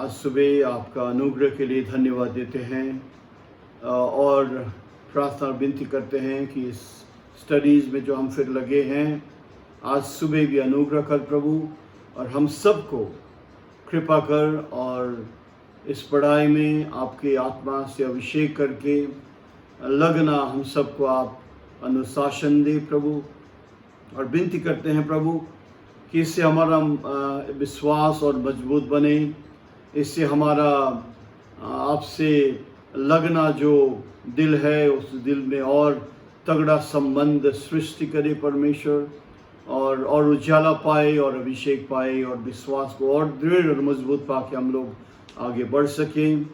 आज सुबह आपका अनुग्रह के लिए धन्यवाद देते हैं और प्रार्थना विनती करते हैं कि इस स्टडीज़ में जो हम फिर लगे हैं, आज सुबह भी अनुग्रह कर प्रभु, और हम सबको कृपा कर और इस पढ़ाई में आपके आत्मा से अभिषेक करके लगना हम सबको आप अनुशासन दे प्रभु। और विनती करते हैं प्रभु कि इससे हमारा विश्वास और मजबूत बने, इससे हमारा आपसे लगना जो दिल है उस दिल में और तगड़ा संबंध सृष्टि करे परमेश्वर, और उजाला पाए और अभिषेक पाए और विश्वास को और दृढ़ और मजबूत पा के हम लोग आगे बढ़ सकें।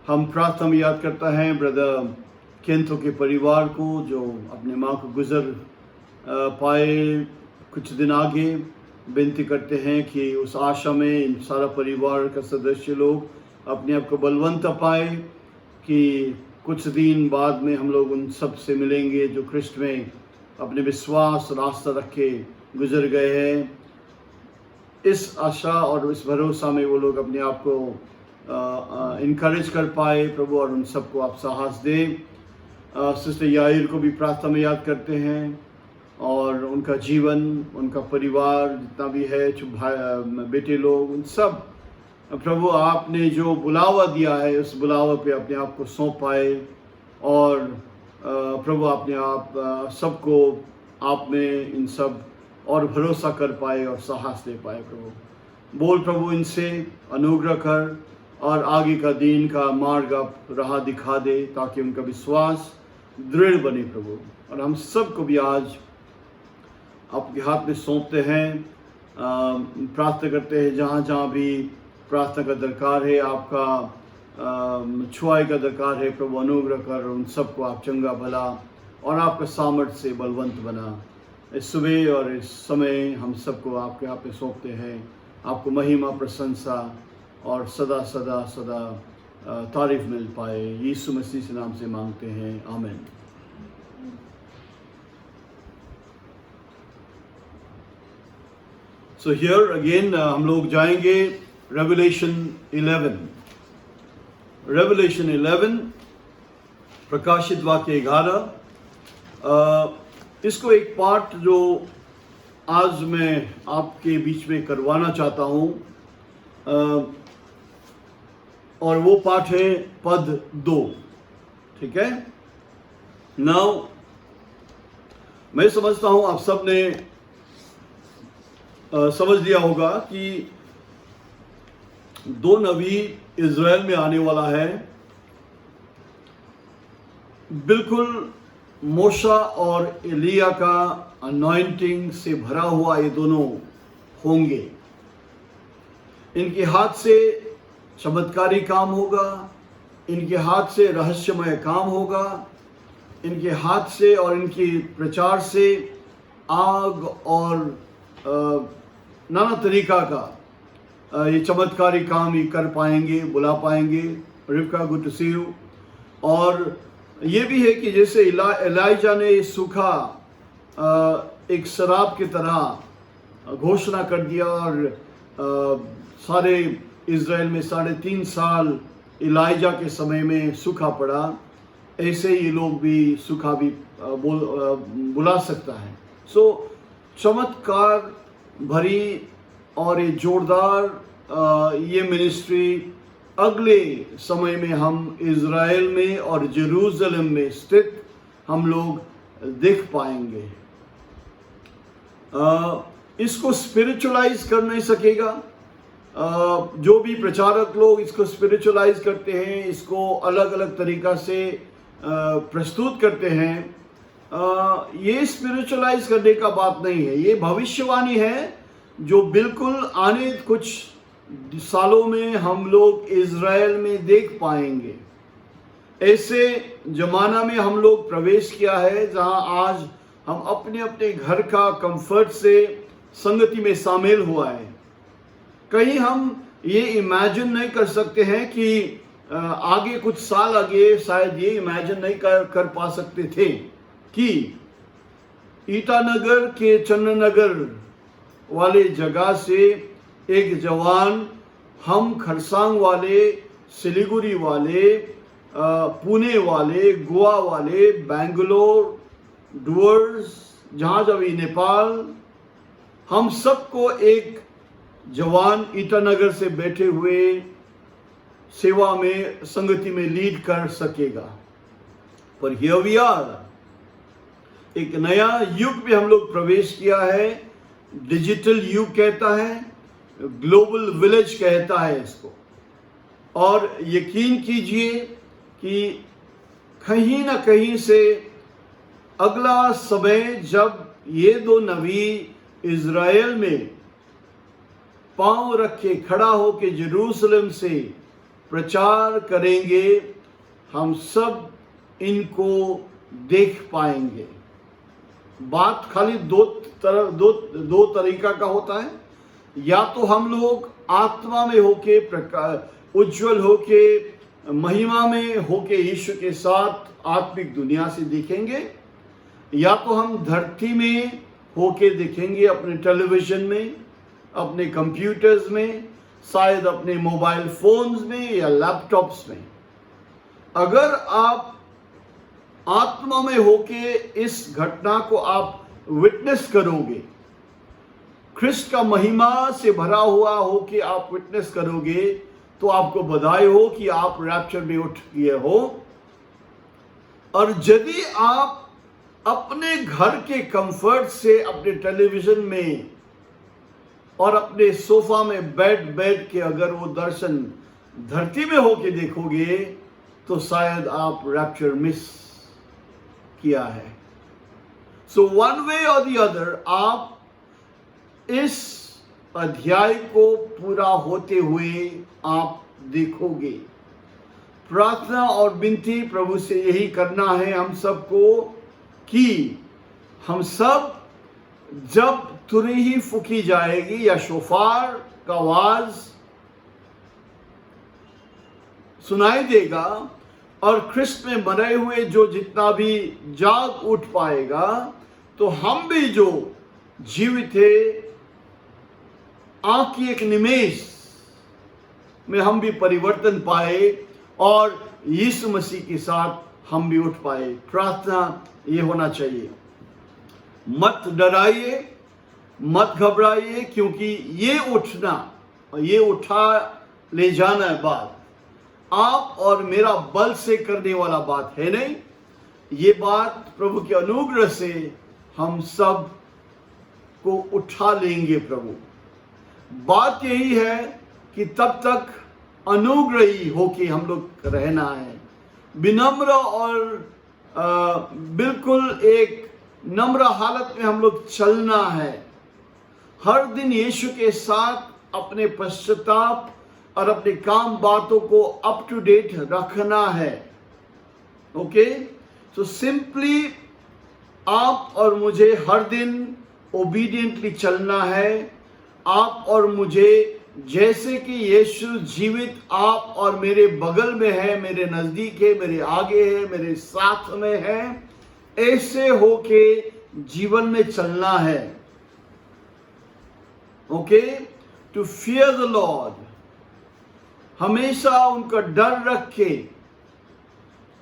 हम प्रार्थना में याद करता है ब्रदर केंथो के परिवार को, जो अपने माँ को गुजर पाए कुछ दिन आगे। विनती करते हैं कि उस आशा में इन सारा परिवार का सदस्य लोग अपने आप को बलवंत पाए कि कुछ दिन बाद में हम लोग उन सब से मिलेंगे जो क्रिस्ट में अपने विश्वास रास्ता रख के गुजर गए हैं। इस आशा और इस भरोसा में वो लोग अपने आप को इनकरेज कर पाए प्रभु, और उन सबको आप साहस दें। सिस्टर याइर को भी प्रार्थना में याद करते हैं, और उनका जीवन, उनका परिवार जितना भी है, बेटे लोग, उन सब प्रभु आपने जो बुलावा दिया है उस बुलावा पे अपने आप को सौंप पाए, और प्रभु अपने आप सबको आप में इन सब और भरोसा कर पाए और साहस दे पाए प्रभु। बोल प्रभु इनसे अनुग्रह कर और आगे का दिन का मार्ग आप राह दिखा दे, ताकि उनका विश्वास दृढ़ बने प्रभु। और हम सबको भी आज आपके हाथ में सौंपते हैं, प्रार्थना करते हैं जहाँ जहाँ भी प्रार्थना का दरकार है, आपका छुआई का दरकार है प्रभु, अनुग्रह कर उन सबको आप चंगा भला और आपका सामर्थ्य से बलवंत बना। इस सुबह और इस समय हम सबको आपके हाथ में सौंपते हैं। आपको महिमा, प्रशंसा और सदा सदा सदा तारीफ मिल पाए, यीशु मसीह के नाम से मांगते हैं, आमीन। So here again हम लोग जाएंगे Revelation 11, प्रकाशित वाक्य 11। इसको एक पार्ट जो आज मैं आपके बीच में करवाना चाहता हूँ, और वो पाठ है पद 2, ठीक है। नाउ मैं समझता हूँ आप सब ने समझ लिया होगा कि 2 नबी इज़राइल में आने वाला है। बिल्कुल मूसा और एलिया का अनॉइंटिंग से भरा हुआ ये दोनों होंगे। इनके हाथ से चमत्कारी काम होगा, इनके हाथ से रहस्यमय काम होगा, इनके हाथ से और इनके प्रचार से आग और नाना तरीका का ये चमत्कारी काम ये कर पाएंगे, बुला पाएंगे। रिबका, गुड टू सी यू। और ये भी है कि जैसे एलाइजा ने सूखा एक शराब की तरह घोषणा कर दिया, और सारे इज़राइल में 3.5 साल एलाइजा के समय में सूखा पड़ा, ऐसे ये लोग भी सूखा भी बुला सकता है। सो चमत्कार भरी और ये जोरदार ये मिनिस्ट्री अगले समय में हम इज़राइल में और जेरूशलेम में स्थित हम लोग देख पाएंगे। इसको स्पिरिचुअलाइज कर नहीं सकेगा। जो भी प्रचारक लोग इसको स्पिरिचुअलाइज करते हैं, इसको अलग अलग तरीका से प्रस्तुत करते हैं, ये स्पिरिचुअलाइज करने का बात नहीं है। ये भविष्यवाणी है जो बिल्कुल आने कुछ सालों में हम लोग इज़राइल में देख पाएंगे। ऐसे जमाना में हम लोग प्रवेश किया है जहां आज हम अपने अपने घर का कंफर्ट से संगति में शामिल हुआ है। कहीं हम ये इमेजिन नहीं कर सकते हैं कि आगे कुछ साल आगे शायद ये इमेजिन नहीं कर पा सकते थे कि ईटानगर के चन्ननगर वाले जगह से एक जवान हम खरसांग वाले, सिलीगुड़ी वाले, पुणे वाले, गोवा वाले, बेंगलोर, डुअर्स, जहाजवी नेपाल, हम सबको एक जवान ईटानगर से बैठे हुए सेवा में, संगति में लीड कर सकेगा। पर हियर वी आर, एक नया युग में हम लोग प्रवेश किया है। डिजिटल युग कहता है, ग्लोबल विलेज कहता है इसको। और यकीन कीजिए कि कहीं ना कहीं से अगला समय जब ये दो नबी इज़राइल में पांव रखे खड़ा होके जेरूसलम से प्रचार करेंगे, हम सब इनको देख पाएंगे। बात खाली दो तरीका का होता है, या तो हम लोग आत्मा में होके उज्जवल होके, महिमा में होके यीशु के साथ आत्मिक दुनिया से देखेंगे, या तो हम धरती में होके देखेंगे, अपने टेलीविजन में, अपने कंप्यूटर्स में, शायद अपने मोबाइल फोन्स में या लैपटॉप्स में। अगर आप आत्मा में होके इस घटना को आप विटनेस करोगे, ख्रिस्त का महिमा से भरा हुआ होके आप विटनेस करोगे, तो आपको बधाई हो कि आप रैप्चर में उठ गए हो। और यदि आप अपने घर के कंफर्ट से अपने टेलीविजन में और अपने सोफा में बैठ के अगर वो दर्शन धरती में होके देखोगे, तो शायद आप रैप्चर मिस किया है। सो वन वे और द अदर आप इस अध्याय को पूरा होते हुए आप देखोगे। प्रार्थना और विनती प्रभु से यही करना है हम सबको कि हम सब, जब तुरही फूकी जाएगी या शोफार का आवाज सुनाई देगा और ख्रिस्त में मरे हुए जो जितना भी जाग उठ पाएगा, तो हम भी जो जीवित थे आंख की एक निमेष में हम भी परिवर्तन पाए और यीशु मसीह के साथ हम भी उठ पाए। प्रार्थना ये होना चाहिए। मत डराइए, मत घबराइए, क्योंकि ये उठना और ये उठा ले जाना है बात आप और मेरा बल से करने वाला बात है नहीं। ये बात प्रभु के अनुग्रह से हम सब को उठा लेंगे प्रभु। बात यही है कि तब तक अनुग्रही होके हम लोग रहना है, विनम्र और बिल्कुल एक नम्र हालत में हम लोग चलना है। हर दिन यीशु के साथ अपने पश्चाताप और अपने काम बातों को अप टू डेट रखना है। ओके, सो सिंपली आप और मुझे हर दिन ओबीडियंटली चलना है। आप और मुझे, जैसे कि यीशु जीवित आप और मेरे बगल में है, मेरे नजदीक है, मेरे आगे है, मेरे साथ में है, ऐसे होके जीवन में चलना है। Okay, to fear the Lord, हमेशा उनका डर रख के,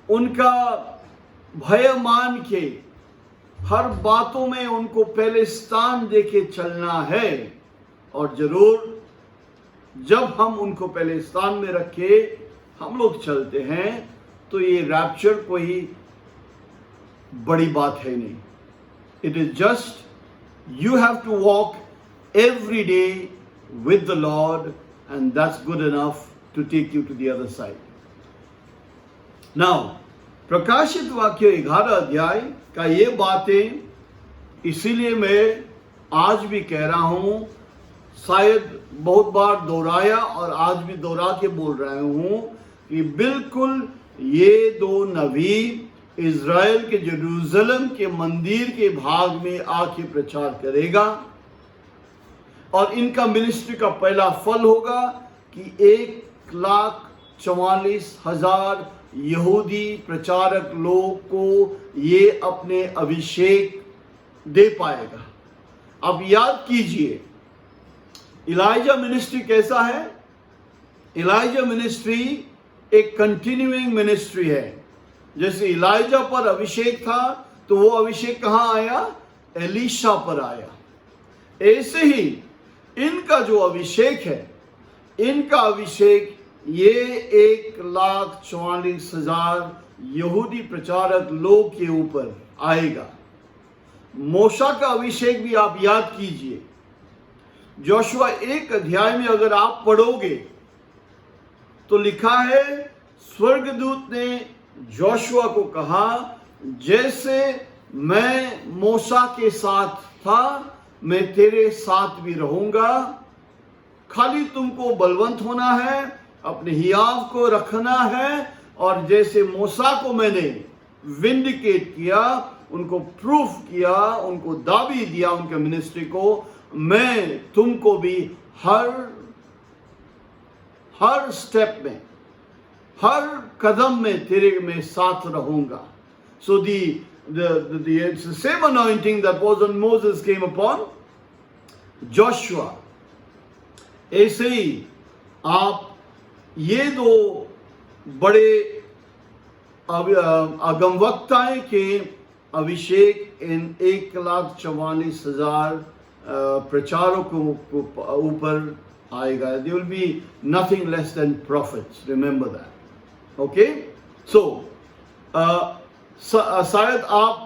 उनका भय मान के, हर बातों में उनको पहले स्थान देके चलना है। और जरूर जब हम उनको पहले स्थान में रखे हम लोग चलते हैं, तो ये रैप्चर कोई बड़ी बात है नहीं। It is just you have to walk every day with the Lord, and that's good enough to take you to the other side. Now, प्रकाशित वाक्य 11 अध्याय का ये बातें इसीलिए मैं आज भी कह रहा हूं, शायद बहुत बार दोहराया और आज भी दोहरा के बोल रहा हूं कि बिल्कुल ये दो नबी इज़राइल के जेरूसलम के मंदिर के भाग में आके प्रचार करेगा, और इनका मिनिस्ट्री का पहला फल होगा कि 1,44,000 यहूदी प्रचारक लोग को ये अपने अभिषेक दे पाएगा। अब याद कीजिए, इलाइजा मिनिस्ट्री कैसा है? इलाइजा मिनिस्ट्री एक कंटिन्यूइंग मिनिस्ट्री है। जैसे इलाइजा पर अभिषेक था तो वो अभिषेक कहाँ आया? एलीशा पर आया। ऐसे ही इनका जो अभिषेक है, इनका अभिषेक ये 1,44,000 यहूदी प्रचारक लोग के ऊपर आएगा। मूसा का अभिषेक भी आप याद कीजिए। जोशुआ 1 अध्याय में अगर आप पढ़ोगे तो लिखा है, स्वर्गदूत ने जोशुआ को कहा, जैसे मैं मूसा के साथ था मैं तेरे साथ भी रहूंगा। खाली तुमको बलवंत होना है, अपने हियाव को रखना है, और जैसे मूसा को मैंने विंडिकेट किया, उनको प्रूफ किया, उनको दाबी दिया उनके मिनिस्ट्री को, मैं तुमको भी हर स्टेप में, हर कदम में तेरे में साथ रहूंगा। So it's the same anointing that was on Moses came upon Joshua. ऐसे ही आप ये दो बड़े अगमवक्ताएं के अभिषेक इन 1,44,000 प्रचारकों के ऊपर आएगा। They will be nothing less than prophets. Remember that. Okay? So, शायद आप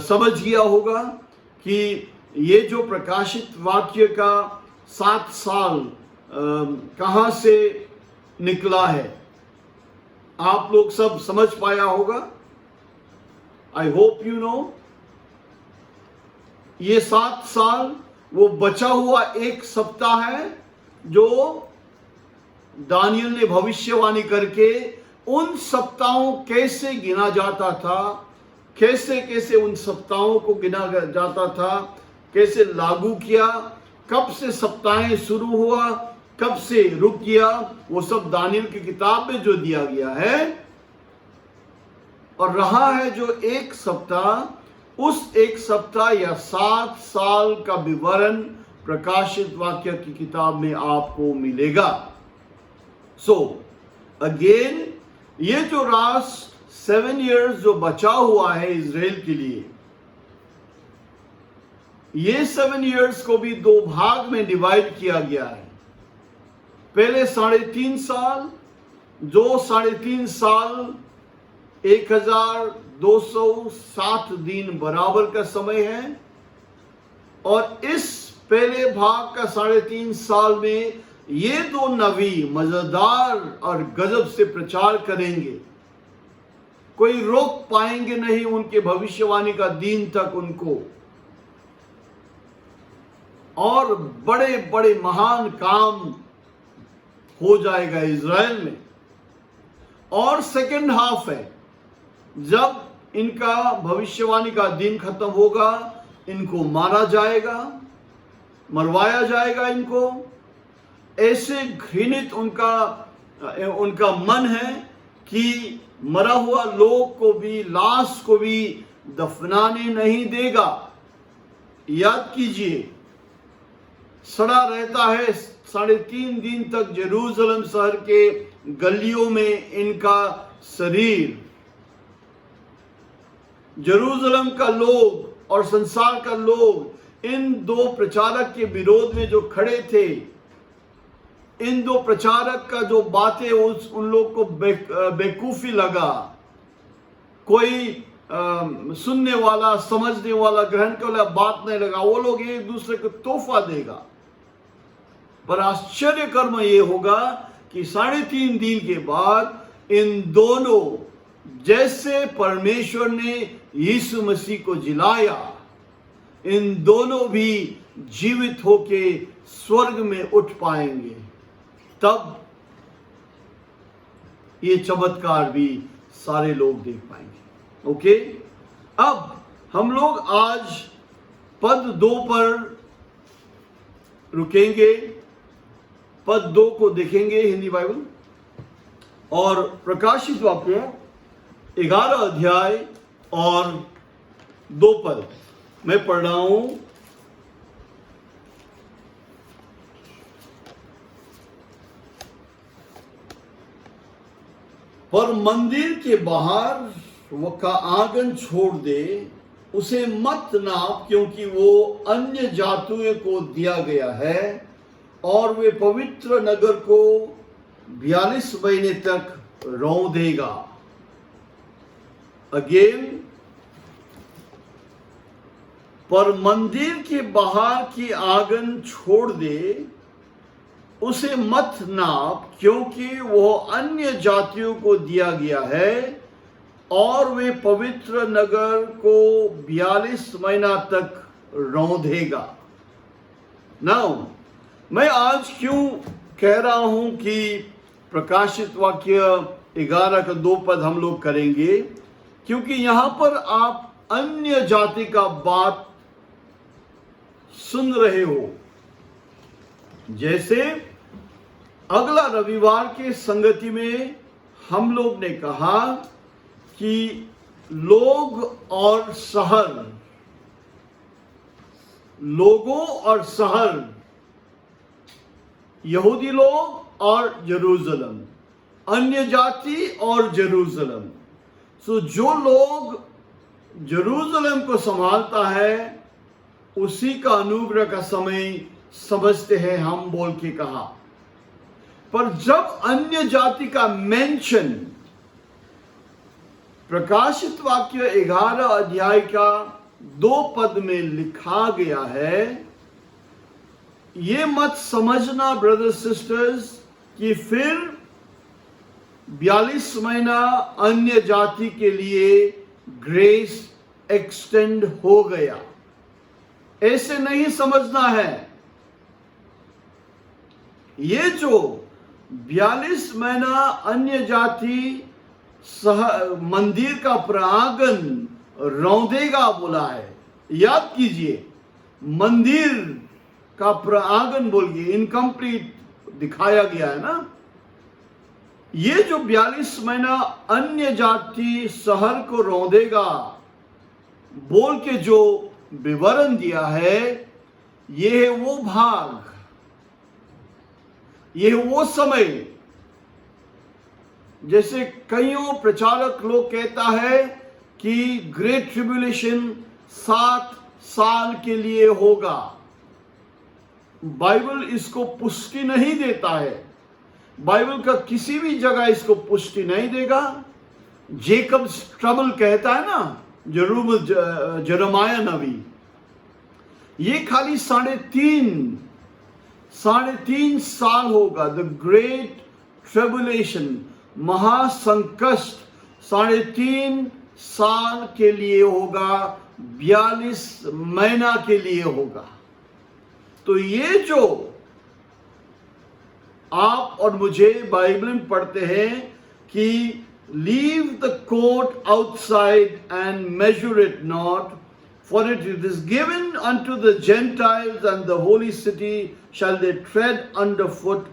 समझ गया होगा कि ये जो प्रकाशित वाक्य का 7 साल कहाँ से निकला है, आप लोग सब समझ पाया होगा। I hope you know. ये 7 साल वो बचा हुआ एक सप्ताह है जो दानियल ने भविष्यवाणी करके उन सप्ताहों कैसे गिना जाता था, कैसे कैसे उन सप्ताहों को गिना जाता था, कैसे लागू किया, कब से सप्ताहें शुरू हुआ, कब से रुक गया, वो सब दानियल की किताब में जो दिया गया है। और रहा है जो एक सप्ताह, उस एक सप्ताह या 7 साल का विवरण प्रकाशित वाक्य की किताब में आपको मिलेगा। सो अगेन, ये जो राष्ट्र 7 इयर्स जो बचा हुआ है इजराइल के लिए, ये 7 इयर्स को भी 2 भाग में डिवाइड किया गया है। पहले 3.5 साल, जो 3.5 साल 1260 दिन बराबर का समय है, और इस पहले भाग का 3.5 साल में ये 2 नबी मजेदार और गजब से प्रचार करेंगे। कोई रोक पाएंगे नहीं उनके भविष्यवाणी का दिन तक उनको, और बड़े बड़े महान काम हो जाएगा इज़राइल में। और सेकंड हाफ है, जब इनका भविष्यवाणी का दिन खत्म होगा, इनको मारा जाएगा, मरवाया जाएगा इनको। ऐसे घृणित उनका मन है कि मरा हुआ लोग को भी, लाश को भी दफनाने नहीं देगा। याद कीजिए, सड़ा रहता है 3.5 दिन तक जेरूसलम शहर के गलियों में इनका शरीर। जेरूसलम का लोग और संसार का लोग इन 2 प्रचारक के विरोध में जो खड़े थे, इन 2 प्रचारक का जो बातें उन लोग को बेवकूफी लगा, कोई सुनने वाला, समझने वाला, ग्रहण करने वाला बात नहीं लगा, वो लोग एक दूसरे को तोहफा देगा। पर आश्चर्य कर्म ये होगा कि 3.5 दिन के बाद इन दोनों, जैसे परमेश्वर ने यीशु मसीह को जिलाया, इन दोनों भी जीवित होके स्वर्ग में उठ पाएंगे। तब ये चमत्कार भी सारे लोग देख पाएंगे। ओके, अब हम लोग आज पद 2 पर रुकेंगे, पद 2 को देखेंगे हिंदी बाइबल, और प्रकाशित वाक्य 11 अध्याय और 2 पद मैं पढ़ रहा हूं। पर मंदिर के बाहर वो का आंगन छोड़ दे, उसे मत नाप, क्योंकि वो अन्य जातियों को दिया गया है और वे पवित्र नगर को 42 महीने तक रौंदेगा। अगेन, पर मंदिर के बाहर की आंगन छोड़ दे, उसे मत नाप, क्योंकि वह अन्य जातियों को दिया गया है और वे पवित्र नगर को 42 महीना तक रौंदेगा। नाउ, मैं आज क्यों कह रहा हूं कि प्रकाशित वाक्य 11 का 2 पद हम लोग करेंगे, क्योंकि यहां पर आप अन्य जाति का बात सुन रहे हो। जैसे अगला रविवार के संगति में हम लोग ने कहा कि लोग और शहर, लोगों और शहर, यहूदी लोग और जेरूशलम, अन्य जाति और जेरूशलम। सो जो लोग जेरूशलम को संभालता है उसी का अनुग्रह का समय समझते हैं हम, बोल के कहा। पर जब अन्य जाति का मेंशन प्रकाशित वाक्य 11 अध्याय का 2 पद में लिखा गया है, ये मत समझना ब्रदर्स सिस्टर्स कि फिर 42 महीना अन्य जाति के लिए ग्रेस एक्सटेंड हो गया। ऐसे नहीं समझना है। ये जो 42 महीना अन्य जाति मंदिर का प्रांगण रौंदेगा बोला है, याद कीजिए, मंदिर का प्रांगण बोल के इनकम्प्लीट दिखाया गया है ना। ये जो 42 महीना अन्य जाति शहर को रौंदेगा बोल के जो विवरण दिया है, ये है वो भाग, ये है वो समय। जैसे कईयों प्रचारक लोग कहता है कि ग्रेट ट्रिब्यूलेशन 7 साल के लिए होगा। बाइबल इसको पुष्टि नहीं देता है। बाइबल का किसी भी जगह इसको पुष्टि नहीं देगा। जेकब्स ट्रबल कहता है ना, जरमाया नबी, ये खाली 3.5 साल होगा। द ग्रेट ट्रिब्यूलेशन, महासंकष्ट 3.5 साल के लिए होगा, 42 महीना के लिए होगा। तो ये जो आप और मुझे बाइबल में पढ़ते हैं कि leave the court outside and measure it not, for it is given unto the Gentiles and the holy city shall they tread under foot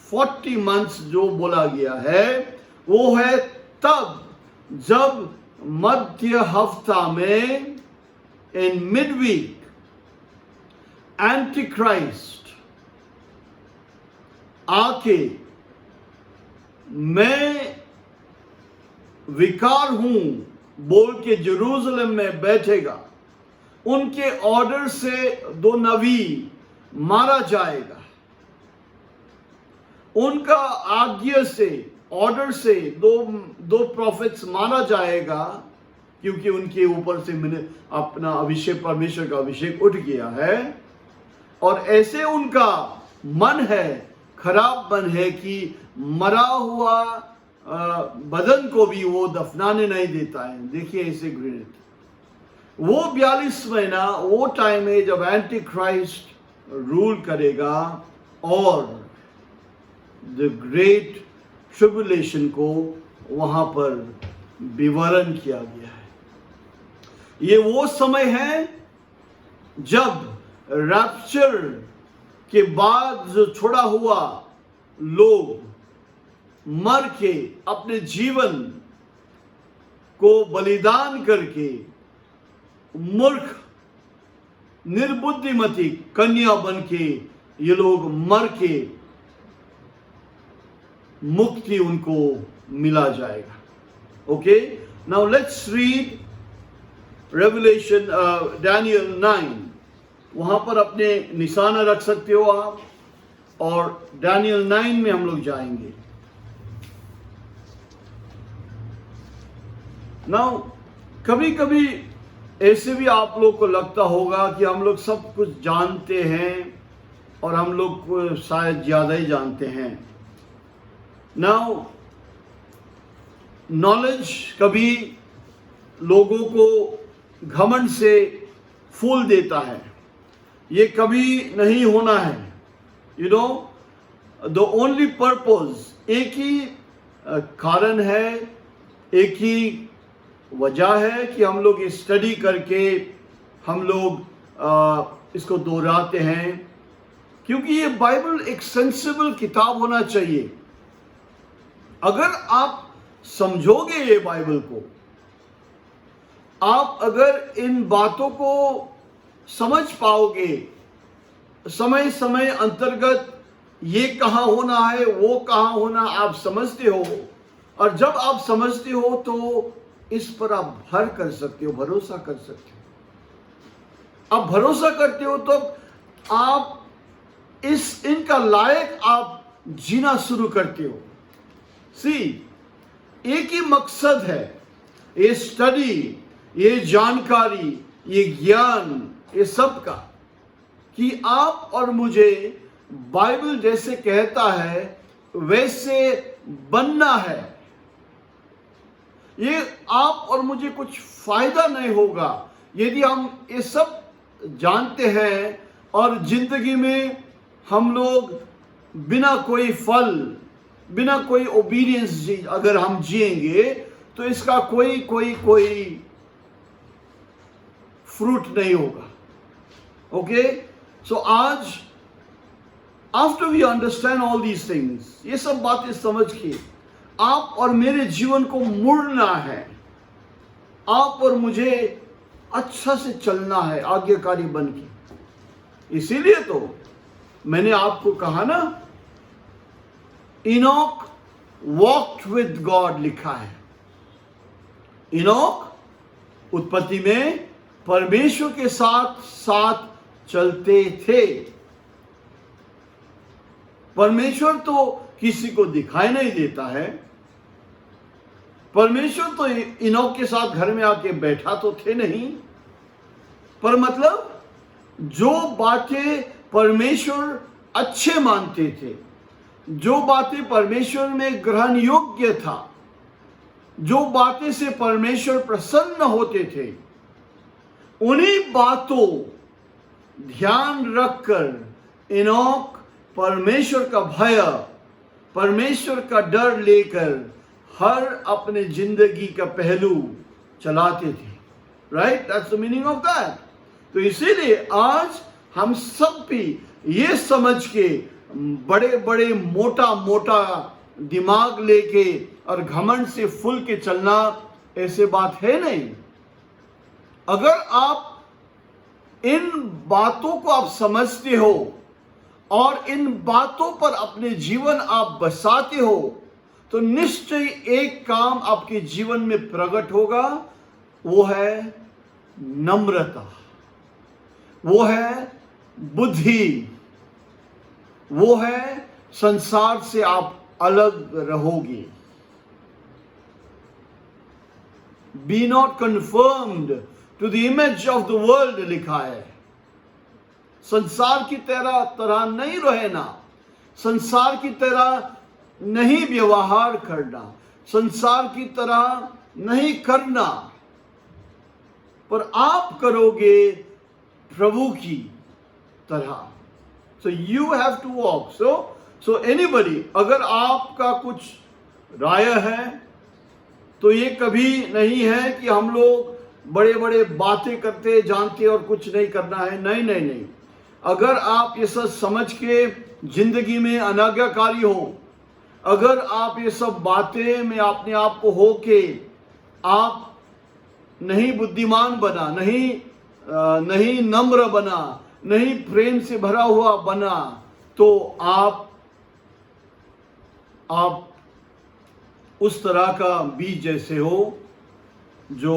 40 months जो बोला गया है, वो है तब जब मध्य हफ्ता में, इन मिडवीक, एंटी क्राइस्ट आके मैं विकार हूं बोल के जेरूशलम में बैठेगा। उनके ऑर्डर से 2 नबी मारा जाएगा। उनका आज्ञा से, ऑर्डर से 2 प्रॉफिट्स मारा जाएगा, क्योंकि उनके ऊपर से मैंने अपना अभिषेक, परमेश्वर का अभिषेक उठ गया है। और ऐसे उनका मन है, खराब मन है कि मरा हुआ बदन को भी वो दफनाने नहीं देता है। देखिए ऐसे घृणित, वो 42 महीना वो टाइम है जब एंटी क्राइस्ट रूल करेगा और द ग्रेट ट्रिब्यूलेशन को वहां पर विवरण किया गया है। ये वो समय है जब रैप्चर के बाद जो छोड़ा हुआ लोग मर के अपने जीवन को बलिदान करके, मूर्ख निर्बुद्धिमती कन्या बन के ये लोग मर के मुक्ति उनको मिला जाएगा। Okay, now let's read revelation Daniel 9। वहां पर अपने निशाना रख सकते हो आप, और डैनियल 9 में हम लोग जाएंगे। नाउ कभी कभी ऐसे भी आप लोग को लगता होगा कि हम लोग सब कुछ जानते हैं, और हम लोग को शायद ज्यादा ही जानते हैं। नाउ नॉलेज कभी लोगों को घमंड से फूल देता है, ये कभी नहीं होना है। You know, the only purpose, एक ही कारण है, एक ही वजह है कि हम लोग स्टडी करके हम लोग इसको दोहराते हैं, क्योंकि ये बाइबल एक सेंसिबल किताब होना चाहिए। अगर आप समझोगे ये बाइबल को, आप अगर इन बातों को समझ पाओगे, समय समय अंतर्गत ये कहाँ होना है, वो कहाँ होना, आप समझते हो, और जब आप समझते हो तो इस पर आप भर कर सकते हो, भरोसा कर सकते हो। आप भरोसा करते हो तो आप इनका लायक आप जीना शुरू करते हो। सी, एक ही मकसद है, ये स्टडी, ये जानकारी, ये ज्ञान, ये सब का, कि आप और मुझे बाइबल जैसे कहता है वैसे बनना है। ये आप और मुझे कुछ फायदा नहीं होगा यदि हम ये सब जानते हैं और जिंदगी में हम लोग बिना कोई फल, बिना कोई ओबीडियंस अगर हम जिएंगे तो इसका कोई फ्रूट नहीं होगा। ओके, सो आज after we understand all these things, ये सब बातें समझ के आप और मेरे जीवन को मुड़ना है, आप और मुझे अच्छा से चलना है आज्ञाकारी बन के। इसीलिए तो मैंने आपको कहा ना, इनोक वॉक्ड विद गॉड लिखा है। इनोक उत्पत्ति में परमेश्वर के साथ साथ चलते थे। परमेश्वर तो किसी को दिखाई नहीं देता है, परमेश्वर तो इनोक के साथ घर में आके बैठा तो थे नहीं, पर मतलब जो बातें परमेश्वर अच्छे मानते थे, जो बातें परमेश्वर में ग्रहण योग्य था, जो बातें से परमेश्वर प्रसन्न होते थे, उन्हीं बातों ध्यान रखकर इनोक परमेश्वर का भय, परमेश्वर का डर लेकर हर अपने जिंदगी का पहलू चलाते थे। Right, that's the meaning of that. तो इसीलिए आज हम सब भी ये समझ के बड़े बड़े मोटा मोटा दिमाग लेके और घमंड से फूल के चलना ऐसे बात है नहीं। अगर आप इन बातों को आप समझते हो और इन बातों पर अपने जीवन आप बसाते हो, तो निश्चय एक काम आपके जीवन में प्रकट होगा, वो है नम्रता, वो है बुद्धि, वो है संसार से आप अलग रहोगे। Be not conformed to the image of the world लिखा है। संसार की तरह नहीं रहना, संसार की तरह नहीं व्यवहार करना, संसार की तरह नहीं करना, पर आप करोगे प्रभु की तरह। So you have to walk. So anybody, अगर आपका कुछ राय है तो ये कभी नहीं है कि हम लोग बड़े बड़े बातें करते जानते और कुछ नहीं करना है। नहीं नहीं नहीं, अगर आप ये सब समझ के जिंदगी में अनाज्ञाकारी हो, अगर आप ये सब बातें में अपने आप को हो के आप नहीं बुद्धिमान बना, नहीं नम्र बना, नहीं प्रेम से भरा हुआ बना, तो आप उस तरह का बीज जैसे हो जो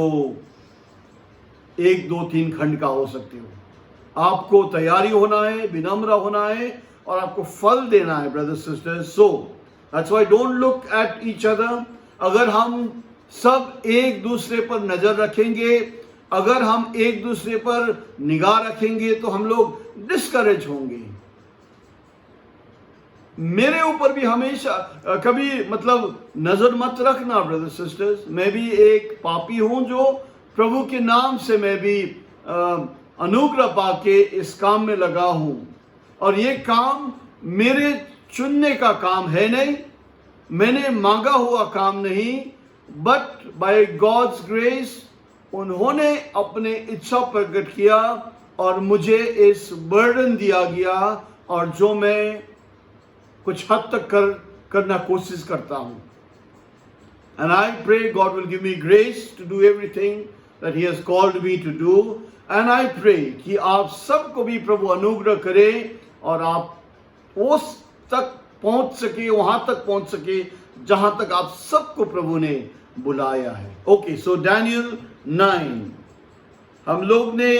1, 2, 3 खंड का हो सकते हो। आपको तैयारी होना है, विनम्र होना है और आपको फल देना है brothers sisters. So that's why don't look at each other. अगर हम सब एक दूसरे पर नजर रखेंगे, अगर हम एक दूसरे पर निगाह रखेंगे तो हम लोग डिस्करेज होंगे। मेरे ऊपर भी हमेशा कभी मतलब नजर मत रखना ब्रदर्स सिस्टर्स। मैं भी एक पापी हूं जो प्रभु के नाम से मैं भी अनुग्रह पाके इस काम में लगा हूं। और ये काम मेरे चुनने का काम है नहीं, मैंने मांगा हुआ काम नहीं, बट बाय गॉड्स ग्रेस उन्होंने अपने इच्छा प्रकट किया और मुझे इस बर्डन दिया गया और जो मैं कुछ हद तक करना कोशिश करता हूं। And I pray God will give me grace to do everything that He has called me to do. And I pray कि आप सबको भी प्रभु अनुग्रह करे और आप उस तक पहुंच सके, वहां तक पहुंच सके जहां तक आप सबको प्रभु ने बुलाया है। ओके, सो डैनियल 9 हम लोग ने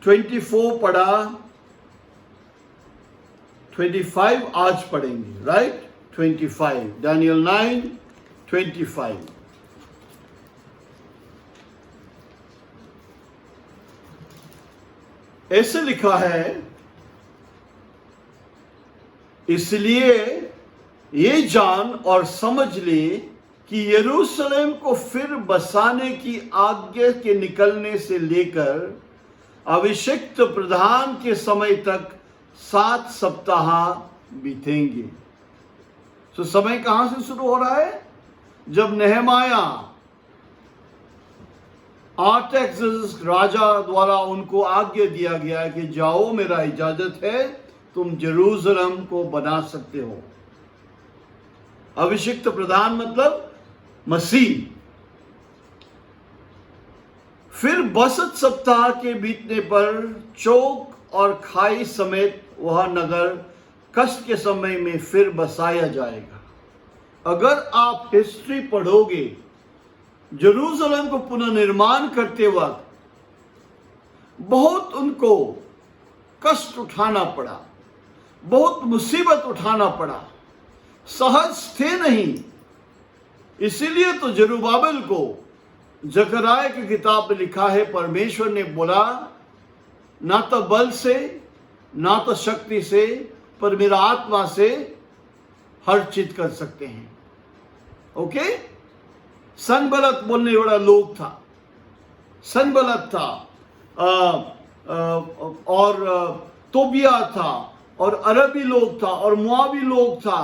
24 पढ़ा, 25 आज पढ़ेंगे, राइट? 25 डैनियल 9 25 ऐसे लिखा है, इसलिए ये जान और समझ ले कि यरूशलेम को फिर बसाने की आज्ञा के निकलने से लेकर अभिषिक्त प्रधान के समय तक 7 सप्ताह बीतेंगे। तो समय कहां से शुरू हो रहा है? जब नेहमाया आर्टेक्सस राजा द्वारा उनको आज्ञा दिया गया कि जाओ, मेरा इजाजत है, तुम जेरूसलम को बना सकते हो। अभिषिक्त प्रधान मतलब मसीह। फिर 62 सप्ताह के बीतने पर चौक और खाई समेत वह नगर कष्ट के समय में फिर बसाया जाएगा। अगर आप हिस्ट्री पढ़ोगे, जेरूसलम को पुनर्निर्माण करते वक्त बहुत उनको कष्ट उठाना पड़ा, बहुत मुसीबत उठाना पड़ा, सहज थे नहीं। इसीलिए तो जरुब्बाबिल को जकरिया की किताब में लिखा है, परमेश्वर ने बोला ना तो बल से ना तो शक्ति से पर मेरा आत्मा से हर चीज कर सकते हैं। ओके, सनबलत बोलने वाला लोग था, सनबलत था और तोबिया था और अरबी लोग था और मुआबी लोग था।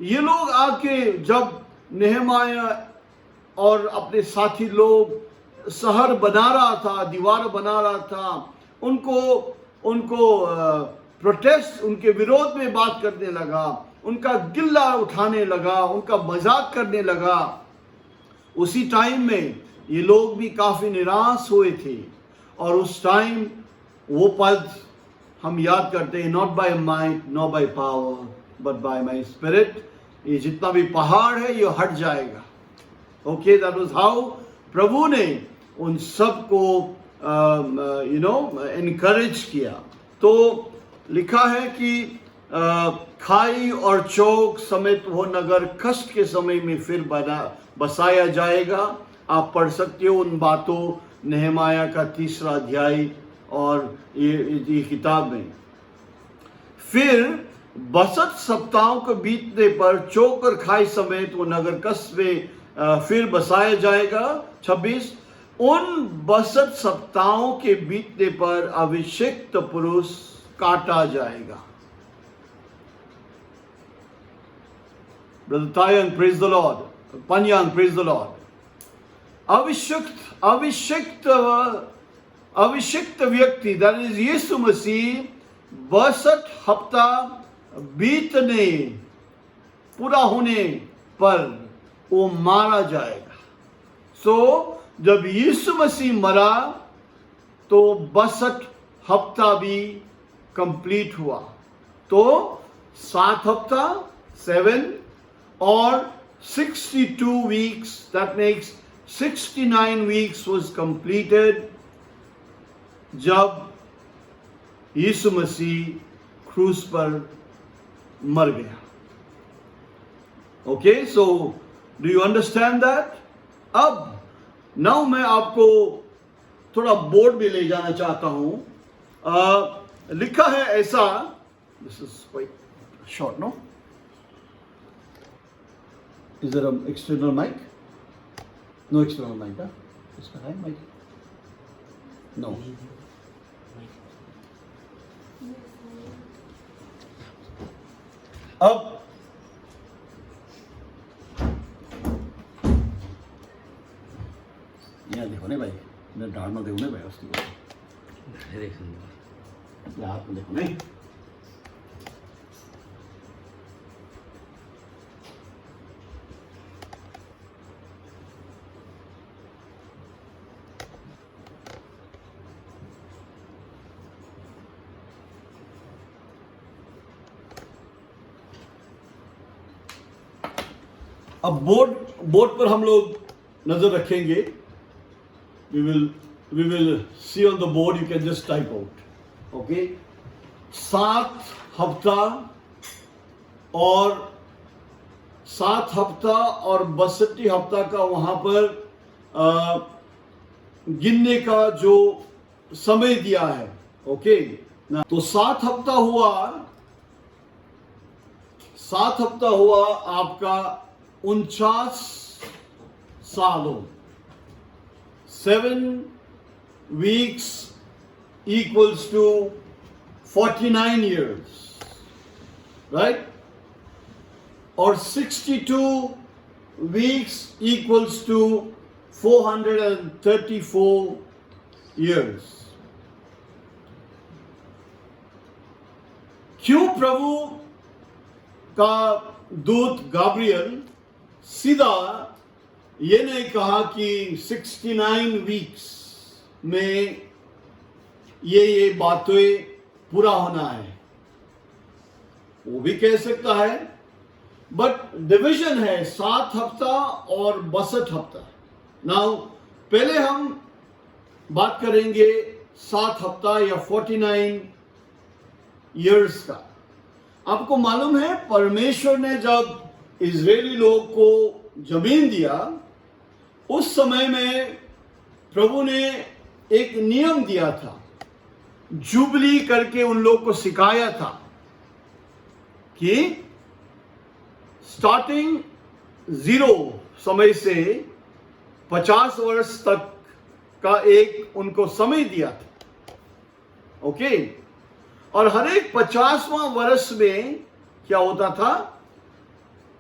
ये लोग आके जब नेहमाया और अपने साथी लोग शहर बना रहा था, दीवार बना रहा था, उनको प्रोटेस्ट, उनके विरोध में बात करने लगा, उनका गिल्ला उठाने लगा, उनका मजाक करने लगा। उसी टाइम में ये लोग भी काफी निराश हुए थे और उस टाइम वो पद हम याद करते हैं, not by might not by power but by my spirit. ये जितना भी पहाड़ है ये हट जाएगा। ओके, दैट वाज हाउ प्रभु ने उन सबको एनकरेज किया। तो लिखा है कि खाई और चौक समेत वो नगर कष्ट के समय में फिर बसाया जाएगा। आप पढ़ सकते हो उन बातों नेहमाया का 3 अध्याय और ये किताब में। फिर 62 सप्ताहों के बीतने पर चौक और खाई समेत वो नगर कष्ट में फिर बसाया जाएगा। 26 उन 62 सप्ताहों के बीतने पर अभिषिक्त पुरुष काटा जाएगा। Brother Taiyang, praise the Lord. Panyang, praise the Lord. अभिषिक्त व्यक्ति, that is यीशु मसीह 62 हफ्ता बीतने पूरा होने पर वो मारा जाएगा। जब यीशु मसीह मरा तो 62 हफ्ता भी कंप्लीट हुआ। तो 7 हफ्ता 7 और 62 weeks, that makes 69 weeks was completed जब यीशु मसीह क्रूस पर मर गया. Okay, so do you understand that? अब now मैं आपको थोड़ा बोर्ड भी ले जाना चाहता हूं. लिखा है ऐसा, this is quite short, no? Is there an external mic? No external mic, huh? Is there a mic? No. अब यहाँ देखो ने भाई, मैं डालना देखो ने भाई उसकी हाथ में देखो नहीं. अब बोर्ड पर हम लोग नजर रखेंगे. We will see on the board, you can just type out. Okay, 7 हफ्ता और 62 हफ्ता का वहां पर गिनने का जो समय दिया है. ओके, तो 7 हफ्ता हुआ आपका 49 सालों. 7 weeks equals to 49 years, right? और 62 weeks equals to 434 years. क्यों प्रभु का दूत गाब्रियल सीधा ये नहीं कहा कि 69 वीक्स में ये बातें पूरा होना है? वो भी कह सकता है, बट डिवीजन है 7 हफ्ता और 62 हफ्ता. नाउ पहले हम बात करेंगे 7 हफ्ता या 49 इयर्स का. आपको मालूम है, परमेश्वर ने जब इजरायली लोग को जमीन दिया, उस समय में प्रभु ने एक नियम दिया था, जुबली करके उन लोग को सिखाया था कि स्टार्टिंग 0 समय से 50 वर्ष तक का एक उनको समय दिया था. ओके, और हर एक 50वां वर्ष में क्या होता था,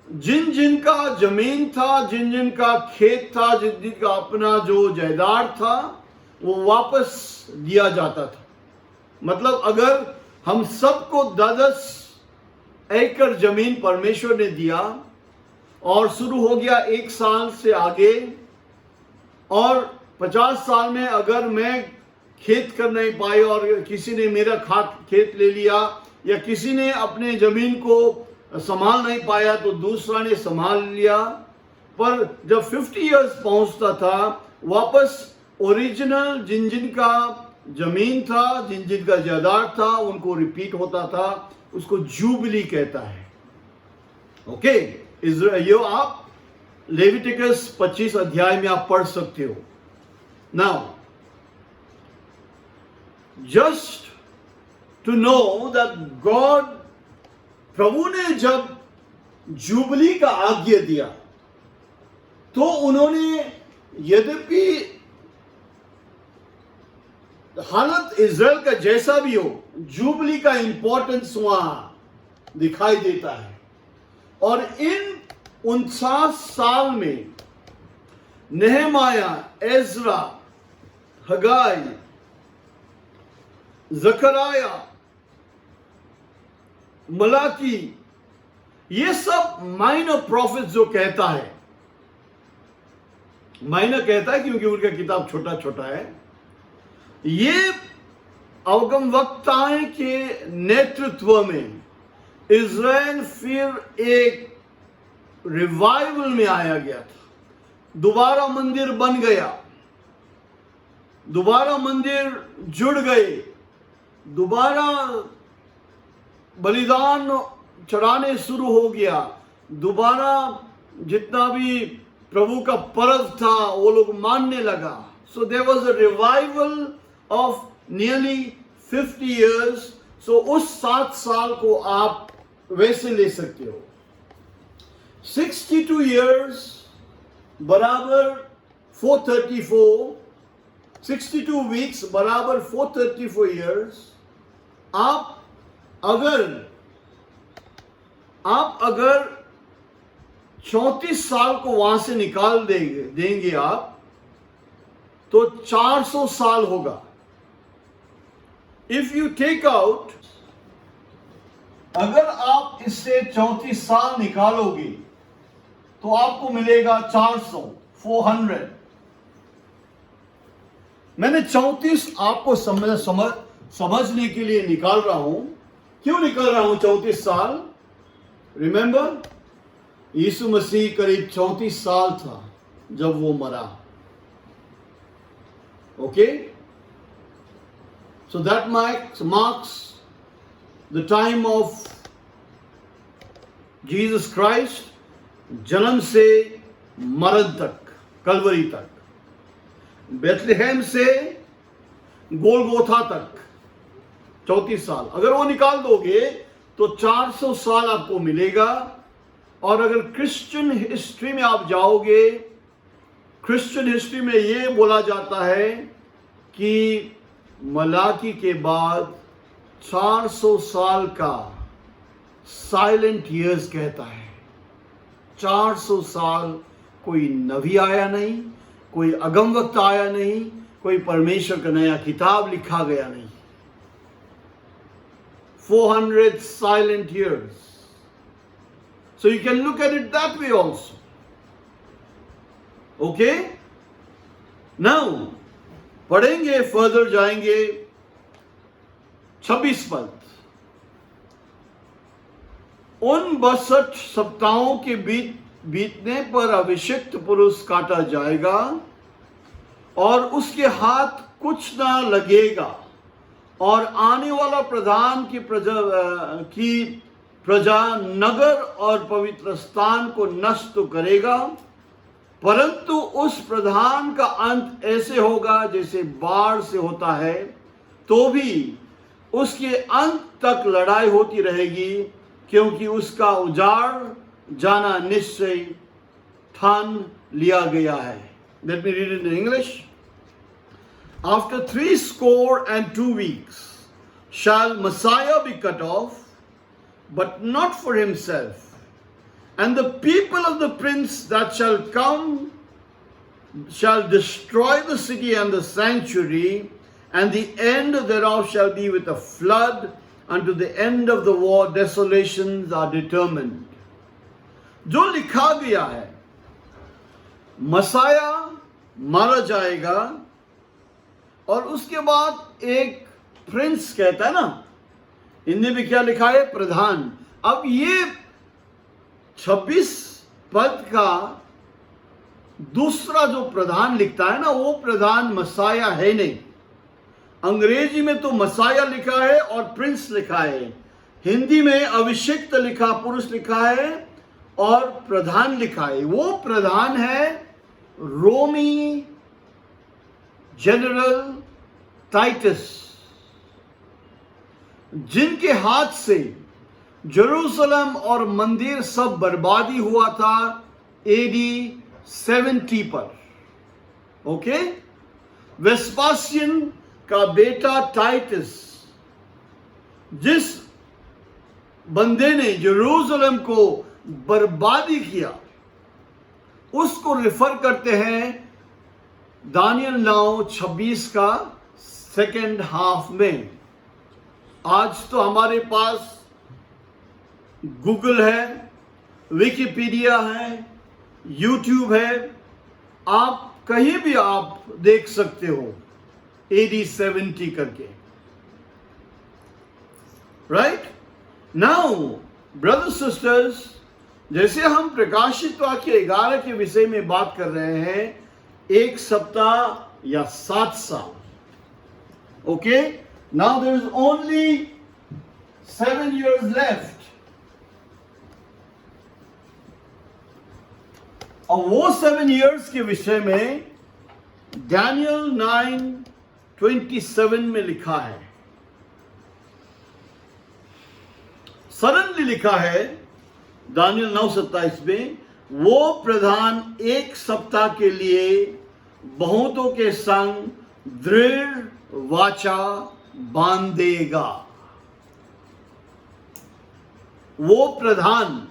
जिन का जमीन था, जिन का खेत था, जिन का अपना जो जायदाद था, वो वापस दिया जाता था. मतलब अगर हम सबको 10 एकड़ जमीन परमेश्वर ने दिया और शुरू हो गया 1 साल से आगे, और 50 साल में अगर मैं खेत कर नहीं पाए और किसी ने मेरा खेत ले लिया, या किसी ने अपने जमीन को संभाल नहीं पाया तो दूसरा ने संभाल लिया, पर जब 50 इयर्स पहुंचता था, वापस ओरिजिनल जिन का जमीन था, जिन का जायदाद था, उनको रिपीट होता था. उसको जुबली कहता है. ओके, ये आप लेविटिकस 25 अध्याय में आप पढ़ सकते हो. Now just to know that God, प्रभु ने जब जुबली का आज्ञा दिया तो उन्होंने, यद्यपि हालत इज़राइल का जैसा भी हो, जुबली का इंपॉर्टेंस वहां दिखाई देता है. और इन 49 साल में नेहमाया, एजरा, हगाई, जकराया, मलाकी, ये सब माइनर प्रॉफिट जो कहता है, माइनर कहता है क्योंकि उनका किताब छोटा छोटा है, ये अवगम वक्ताएं के नेतृत्व में इज़राइल फिर एक रिवाइवल में आया गया था, दोबारा मंदिर बन गया, दोबारा मंदिर जुड़ गए, दोबारा बलिदान चढ़ाने शुरू हो गया, दोबारा जितना भी प्रभु का पर्व था वो लोग मानने लगा. So there was a revival of nearly 50 years. So उस 7 साल को आप वैसे ले सकते हो. 62 years बराबर 434, 62 weeks बराबर 434 years. आप अगर 34 साल को वहां से निकाल देंगे आप, तो 400 साल होगा. इफ यू टेक आउट, अगर आप इससे 34 साल निकालोगे तो आपको मिलेगा 400. मैंने 34 आपको समझने के लिए निकाल रहा हूं. क्यों निकाल रहा हूं 34 साल? रिमेंबर, यीशु मसीह करीब 34 साल था जब वो मरा. Okay, so that marks the time of Jesus Christ, जन्म से मरण तक, कलवरी तक, बेथलेहम से गोलगोथा तक 34 साल. अगर वो निकाल दोगे तो 400 साल आपको मिलेगा. और अगर क्रिश्चियन हिस्ट्री में आप जाओगे, क्रिश्चियन हिस्ट्री में ये बोला जाता है कि मलाकी के बाद 400 साल का साइलेंट ईयर्स कहता है. 400 साल कोई नबी आया नहीं, कोई अगमवक्त आया नहीं, कोई परमेश्वर का नया किताब लिखा गया नहीं. 400 silent years. So you can look at it that way also. Okay? Now, पढ़ेंगे, फर्दर जाएंगे. 26 पद. उन 62 सप्ताहों के बीतने पर अभिषिक्त पुरुष काटा जाएगा और उसके हाथ कुछ ना लगेगा, और आने वाला प्रधान की प्रजा नगर और पवित्र स्थान को नष्ट तो करेगा, परंतु उस प्रधान का अंत ऐसे होगा जैसे बाढ़ से होता है, तो भी उसके अंत तक लड़ाई होती रहेगी, क्योंकि उसका उजाड़ जाना निश्चय ठान लिया गया है. Let me read it in English. After 62 weeks shall Messiah be cut off, but not for himself. And the people of the prince that shall come shall destroy the city and the sanctuary, and the end thereof shall be with a flood. Unto the end of the war desolations are determined. जो लिखा गया है, Messiah मारा जाएगा और उसके बाद एक प्रिंस कहता है ना, इनमें भी क्या लिखा है? प्रधान. अब ये 26 पद का दूसरा जो प्रधान लिखता है ना, वो प्रधान मसाया है नहीं. अंग्रेजी में तो मसाया लिखा है और प्रिंस लिखा है. हिंदी में अभिषिक्त लिखा, पुरुष लिखा है और प्रधान लिखा है. वो प्रधान है रोमी जनरल टाइटस, जिनके हाथ से जेरूसलम और मंदिर सब बर्बादी हुआ था AD 70 पर. ओके, वेस्पासियन का बेटा टाइटस, जिस बंदे ने जेरूसलम को बर्बादी किया, उसको रेफर करते हैं दानियल 9:26 का सेकेंड हाफ में. आज तो हमारे पास गूगल है, विकिपीडिया है, यूट्यूब है, आप कहीं भी आप देख सकते हो AD 70 करके. राइट नाउ ब्रदर्स सिस्टर्स, जैसे हम प्रकाशित वाक्य 11 के विषय में बात कर रहे हैं, 1 सप्ताह या 7 साल. Okay, now there is only 7 years left. और वो 7 years के विषय में डैनियल 9:27 में लिखा है, सरल लिखा है दानियल 9:27 में, वो प्रधान 1 सप्ताह के लिए बहुतों के संग दृढ़ वाचा बांधेगा. वो प्रधान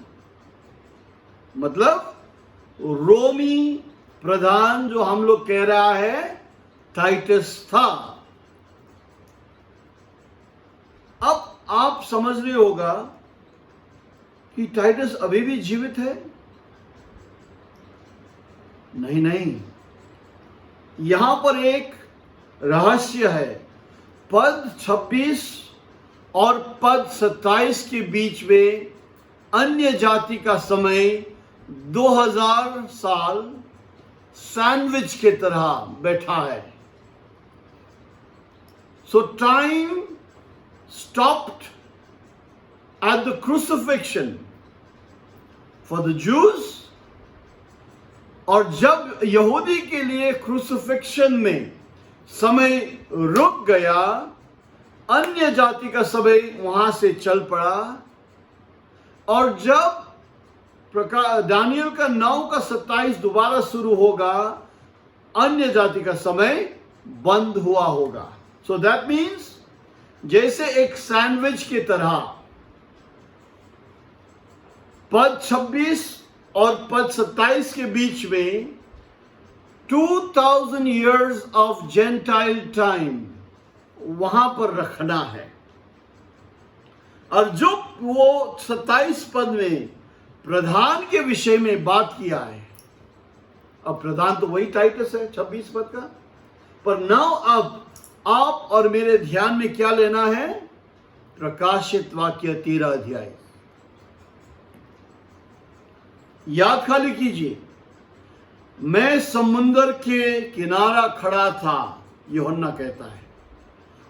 मतलब रोमी प्रधान जो हम लोग कह रहा है टाइटस था. अब आप समझ रहे होगा कि टाइटस अभी भी जीवित है. नहीं, यहां पर एक रहस्य है. पद 26 और पद 27 के बीच में अन्य जाति का समय 2000 साल सैंडविच के तरह बैठा है. सो time stopped at the crucifixion for the Jews, और जब यहूदी के लिए क्रूसिफिक्शन में समय रुक गया, अन्य जाति का समय वहां से चल पड़ा. और जब दानियल का 9:27 दोबारा शुरू होगा, अन्य जाति का समय बंद हुआ होगा. सो दैट मीन्स जैसे एक सैंडविच की तरह पद 26 और पद 27 के बीच में 2000 years of Gentile time वहां पर रखना है. और जो वो 27 पद में प्रधान के विषय में बात किया है, अब प्रधान तो वही टाइटस है 26 पद का, पर नाउ अब आप और मेरे ध्यान में क्या लेना है? प्रकाशित वाक्य 13 अध्याय. याद खाली कीजिए, मैं समुंदर के किनारा खड़ा था, यूहन्ना कहता है,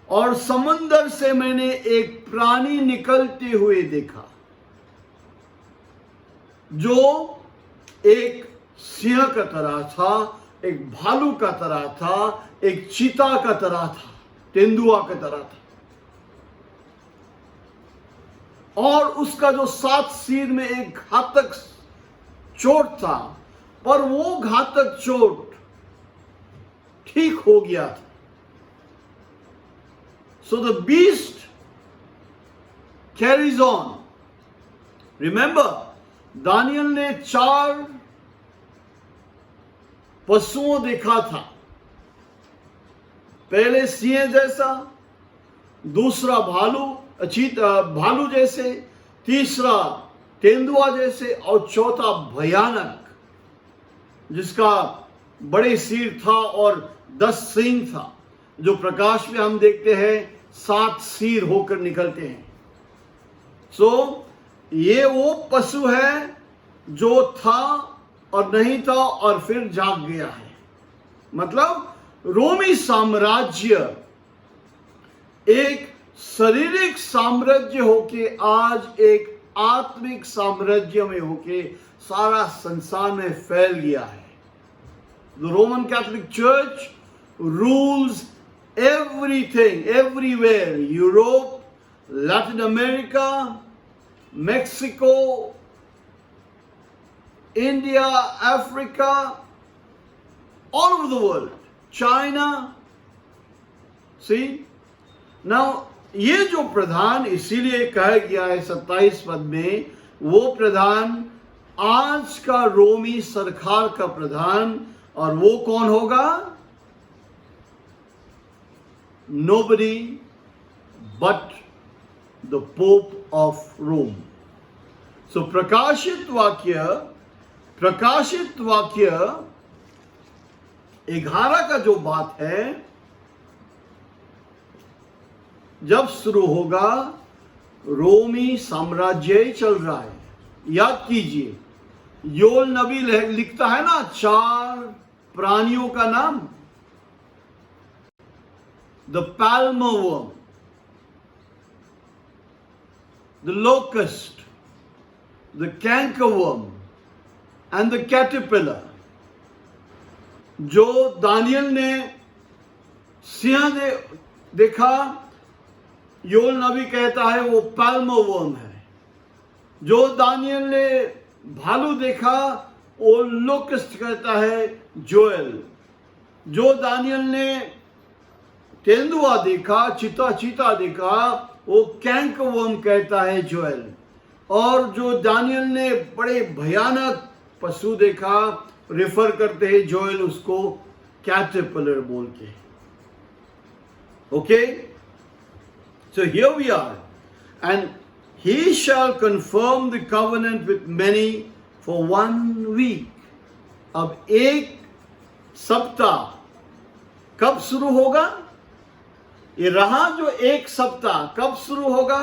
और समुंदर से मैंने एक प्राणी निकलते हुए देखा जो एक सिंह का तरह था, एक भालू का तरह था, एक चीता का तरह था, तेंदुआ का तरह था. और उसका जो 7 सिर में एक घातक चोट था, पर वो घातक चोट ठीक हो गया था. So the beast carries on. Remember, Daniel ने 4 पशुओं देखा था. पहले सिंह जैसा, दूसरा भालू जैसे, तीसरा तेंदुआ जैसे, और चौथा भयानक जिसका बड़े सिर था और 10 सींग था, जो प्रकाश में हम देखते हैं 7 सिर होकर निकलते हैं. सो ये वो पशु है जो था और नहीं था और फिर जाग गया है. मतलब रोमी साम्राज्य एक शारीरिक साम्राज्य होके आज एक आत्मिक साम्राज्य में होके सारा संसार में फैल गया है. The Roman Catholic Church rules everything, everywhere. Europe, Latin America, Mexico, India, Africa, all over the world. China. See? Now, ये जो प्रधान इसीलिए कहा गया है 27 पद में, वो प्रधान आज का रोमी सरकार का प्रधान, और वो कौन होगा? Nobody but the Pope of Rome. So प्रकाशित वाक्य 11 का जो बात है, जब शुरू होगा, रोमी साम्राज्य चल रहा है. याद कीजिए, योल नबी लिखता है ना 4 प्राणियों का नाम, the palmer worm, the locust, the cankerworm and the caterpillar. जो दानियल ने सिंह देखा, योल नबी कहता है वो palmer worm है। जो दानियल ने भालू देखा वो लोकस्ट कहता है जोएल। जो दानियल ने तेंदुआ देखा, चीता देखा, वो कैंकवर्म कहता है जोएल। और जो दानियल ने बड़े भयानक पशु देखा, रेफर करते हैं जोएल उसको कैटरपिलर बोल के। Okay, so here we are, and he shall confirm the covenant with many for 1 week. अब एक सप्ताह कब शुरू होगा? ये रहा जो एक सप्ताह कब शुरू होगा?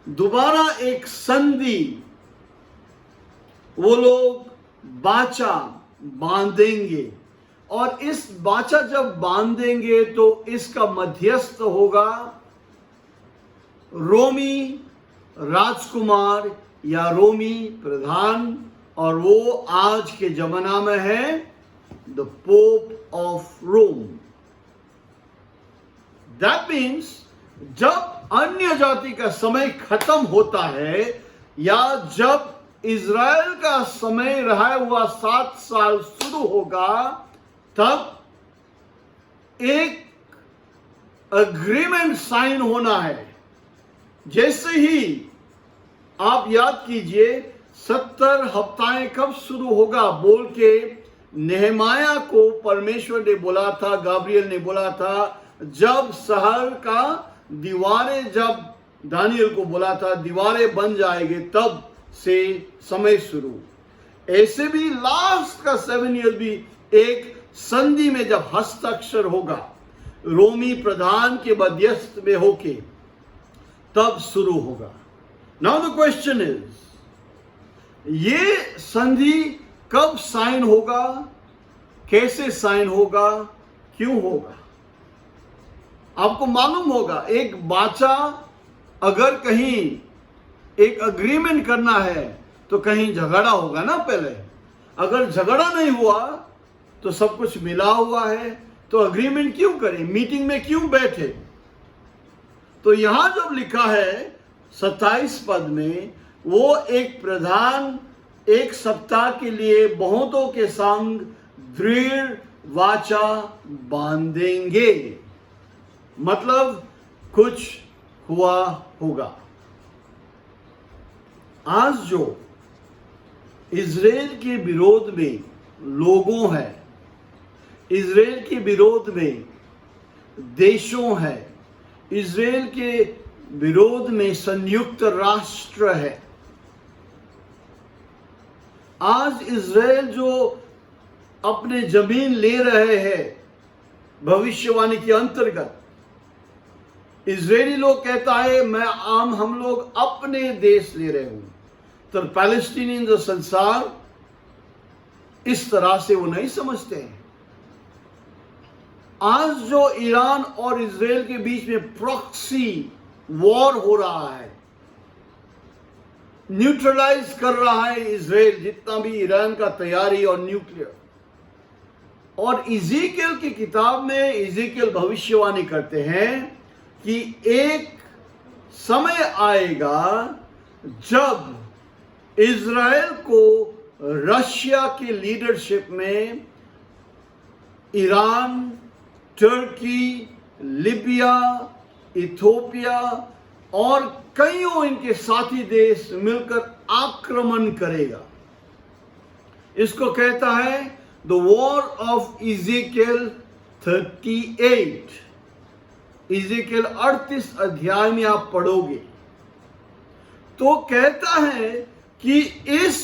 दोबारा एक संधि, वो लोग बाचा बांधेंगे, और इस बाचा जब बांधेंगे तो इसका मध्यस्थ होगा रोमी राजकुमार या रोमी प्रधान, और वो आज के जमाना में है the Pope of Rome. That means जब अन्य जाति का समय खत्म होता है, या जब इज़राइल का समय रहा हुआ 7 साल शुरू होगा, तब एक अग्रीमेंट साइन होना है। जैसे ही आप याद कीजिए 70 हफ्ताएं कब शुरू होगा बोल के नेहमाया को परमेश्वर ने बोला था, गाब्रियल ने बोला था, जब शहर का दीवारें, जब दानियल को बोला था दीवारें बन जाएंगे तब से समय शुरू। ऐसे भी लास्ट का 7 ईयर भी एक संधि में जब हस्ताक्षर होगा रोमी प्रधान के मध्यस्थ में होके, तब शुरू होगा। नाउ द क्वेश्चन इज, ये संधि कब साइन होगा, कैसे साइन होगा, क्यों होगा? आपको मालूम होगा, एक बाचा अगर कहीं एक अग्रीमेंट करना है तो कहीं झगड़ा होगा ना पहले। अगर झगड़ा नहीं हुआ तो सब कुछ मिला हुआ है, तो अग्रीमेंट क्यों करें, मीटिंग में क्यों बैठे? तो यहां जब लिखा है 27 पद में, वो एक प्रधान एक सप्ताह के लिए बहुतों के संग दृढ़ वाचा बांधेंगे, मतलब कुछ हुआ होगा। आज जो इज़राइल के विरोध में लोगों है, इज़राइल के विरोध में देशों है, इज़राइल के विरोध में संयुक्त राष्ट्र है। आज इज़राइल जो अपने जमीन ले रहे हैं भविष्यवाणी के अंतर्गत, इज़राइली लोग कहता है हम लोग अपने देश ले रहे हूं, तो पैलेस्टीनियन जो संसार इस तरह से वो नहीं समझते हैं। आज जो ईरान और इज़राइल के बीच में प्रॉक्सी वॉर हो रहा है, न्यूट्रलाइज कर रहा है इज़राइल जितना भी ईरान का तैयारी और न्यूक्लियर। और इज़ेकियल की किताब में इज़ेकियल भविष्यवाणी करते हैं कि एक समय आएगा जब इज़राइल को रशिया की लीडरशिप में ईरान, तुर्की, लीबिया, इथियोपिया और कईयों इनके साथी देश मिलकर आक्रमण करेगा। इसको कहता है द वॉर ऑफ इज़ेकियल 38। इज़ेकियल 38 अध्याय में आप पढ़ोगे तो कहता है कि इस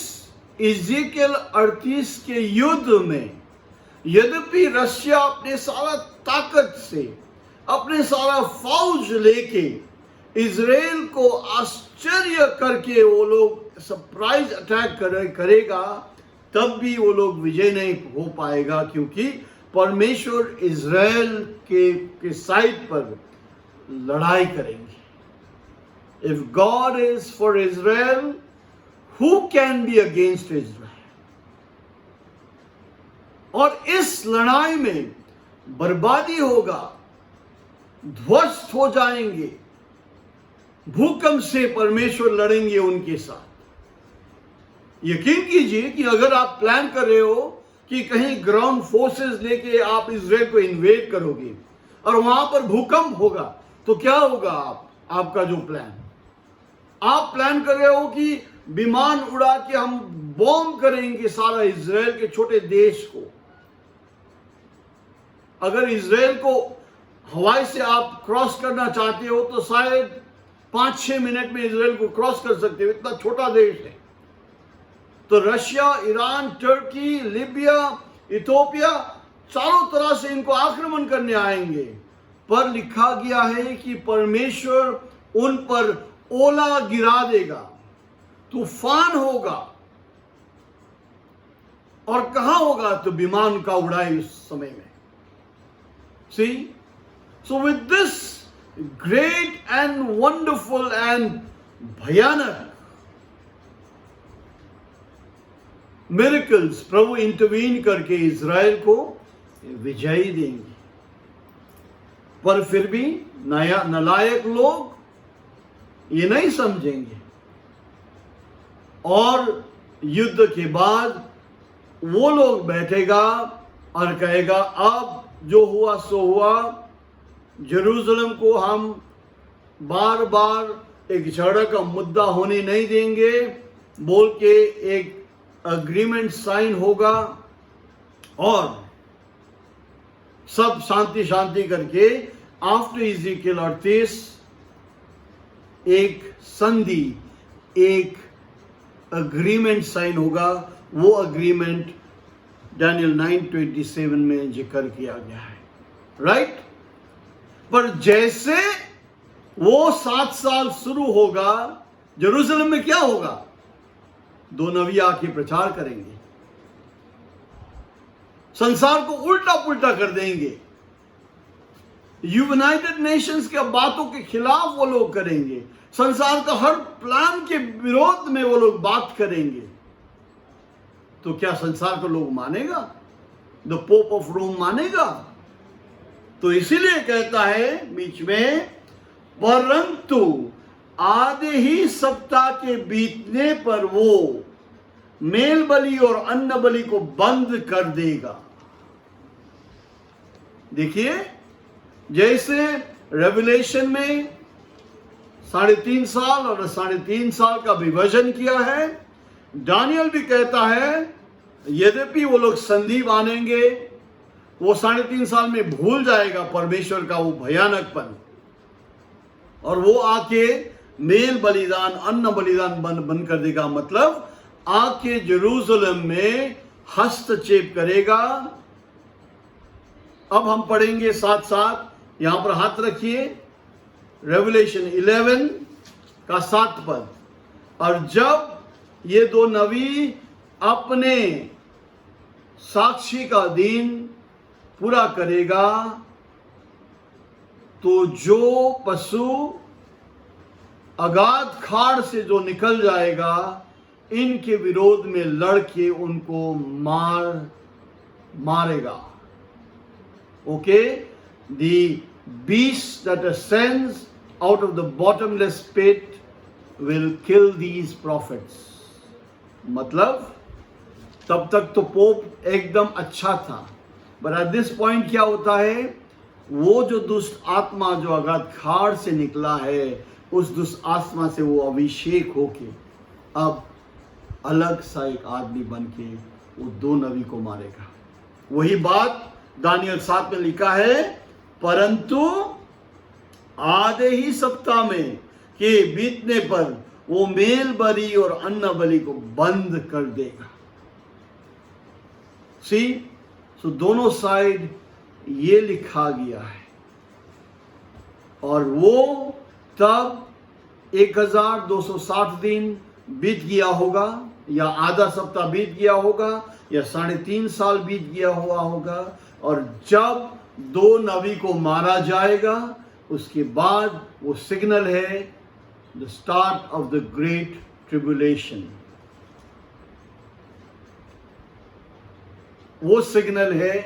इज़ेकियल 38 के युद्ध में यद्यपि रशिया अपने सारा ताकत से, अपने सारा फौज लेके इज़राइल को आश्चर्य करके वो लोग सरप्राइज अटैक करेगा, तब भी वो लोग विजय नहीं हो पाएगा, क्योंकि परमेश्वर इज़राइल के साइड पर लड़ाई करेंगे। If God is for Israel, who can be against Israel? और इस लड़ाई में बर्बादी होगा, ध्वस्त हो जाएंगे, भूकंप से परमेश्वर लड़ेंगे उनके साथ। यकीन कीजिए कि अगर आप प्लान कर रहे हो कि कहीं ग्राउंड फोर्सेस लेके आप इज़राइल को इन्वेड करोगे और वहां पर भूकंप होगा, तो क्या होगा? आपका जो प्लान आप प्लान कर रहे हो कि विमान उड़ा के हम बॉम्ब करेंगे सारा इज़राइल के छोटे देश को। अगर इज़राइल को हवाई से आप क्रॉस करना चाहते हो तो शायद 5-6 मिनट में इज़राइल को क्रॉस कर सकते हो, इतना छोटा देश है। तो Russia, Iran, Turkey, Libya, Ethiopia, चारों तरह से इनको आक्रमण करने आएंगे। पर लिखा गया है कि परमेश्वर उन पर ओला गिरा देगा, तूफान होगा। और कहां होगा? तो विमान का उड़ाई उस समय में। See? So with this great and wonderful and भयानक miracles, प्रभु इंटरवीन करके इज़राइल को विजयी देंगे। पर फिर भी नालायक लोग ये नहीं समझेंगे, और युद्ध के बाद वो लोग बैठेगा और कहेगा अब जो हुआ सो हुआ, जेरूसलम को हम बार बार एक झगड़ा का मुद्दा होने नहीं देंगे बोल के एक अग्रीमेंट साइन होगा, और सब शांति शांति करके आफ्टर इज़ेकियल 38 एक संधि, एक अग्रीमेंट साइन होगा। वो अग्रीमेंट डैनियल 9:27 में जिक्र किया गया है, राइट? पर जैसे वो 7 साल शुरू होगा, जेरूसलम में क्या होगा? 2 नबी आके प्रचार करेंगे, संसार को उल्टा पुल्टा कर देंगे। यूनाइटेड नेशंस के बातों के खिलाफ वो लोग करेंगे, संसार का हर प्लान के विरोध में वो लोग बात करेंगे। तो क्या संसार को लोग मानेगा? द पोप ऑफ रोम मानेगा? तो इसीलिए कहता है बीच में, परंतु आधे ही सप्ताह के बीतने पर वो मेल बलि और अन्न बलि को बंद कर देगा। देखिए, जैसे रेवलेशन में 3.5 साल और 3.5 साल का विभाजन किया है, दानियल भी कहता है यद्यपि वो लोग संधि मानेंगे, वो 3.5 साल में भूल जाएगा परमेश्वर का वो भयानकपन, और वो आके मेल बलिदान, अन्न बलिदान बंद कर देगा। मतलब आके जेरूसलम में हस्तक्षेप करेगा। अब हम पढ़ेंगे साथ साथ, यहां पर हाथ रखिए, रेवलेशन 11 का 7 पद। और जब ये 2 नबी अपने साक्षी का दिन पूरा करेगा, तो जो पशु अगाध खाड़ से जो निकल जाएगा, इनके विरोध में लड़के उनको मारेगा। Okay, the beast that ascends out of the bottomless pit will kill these prophets. मतलब तब तक तो पोप एकदम अच्छा था, बट एट दिस पॉइंट क्या होता है, वो जो दुष्ट आत्मा जो अगाध खाड़ से निकला है, उस दुष्ट आत्मा से वो अभिषेक होके अब अलग सा एक आदमी बन के वो 2 नबी को मारेगा। वही बात दानियल 7 में लिखा है, परंतु आधे ही सप्ताह में के बीतने पर वो मेल बलि और अन्न बलि को बंद कर देगा। सी, सो दोनों साइड ये लिखा गया है। और वो तब 1260 दिन बीत गया होगा या आधा सप्ताह बीत गया होगा या 3.5 साल बीत गया हुआ होगा, और जब 2 नबी को मारा जाएगा उसके बाद वो सिग्नल है the start of the great tribulation. वो सिग्नल है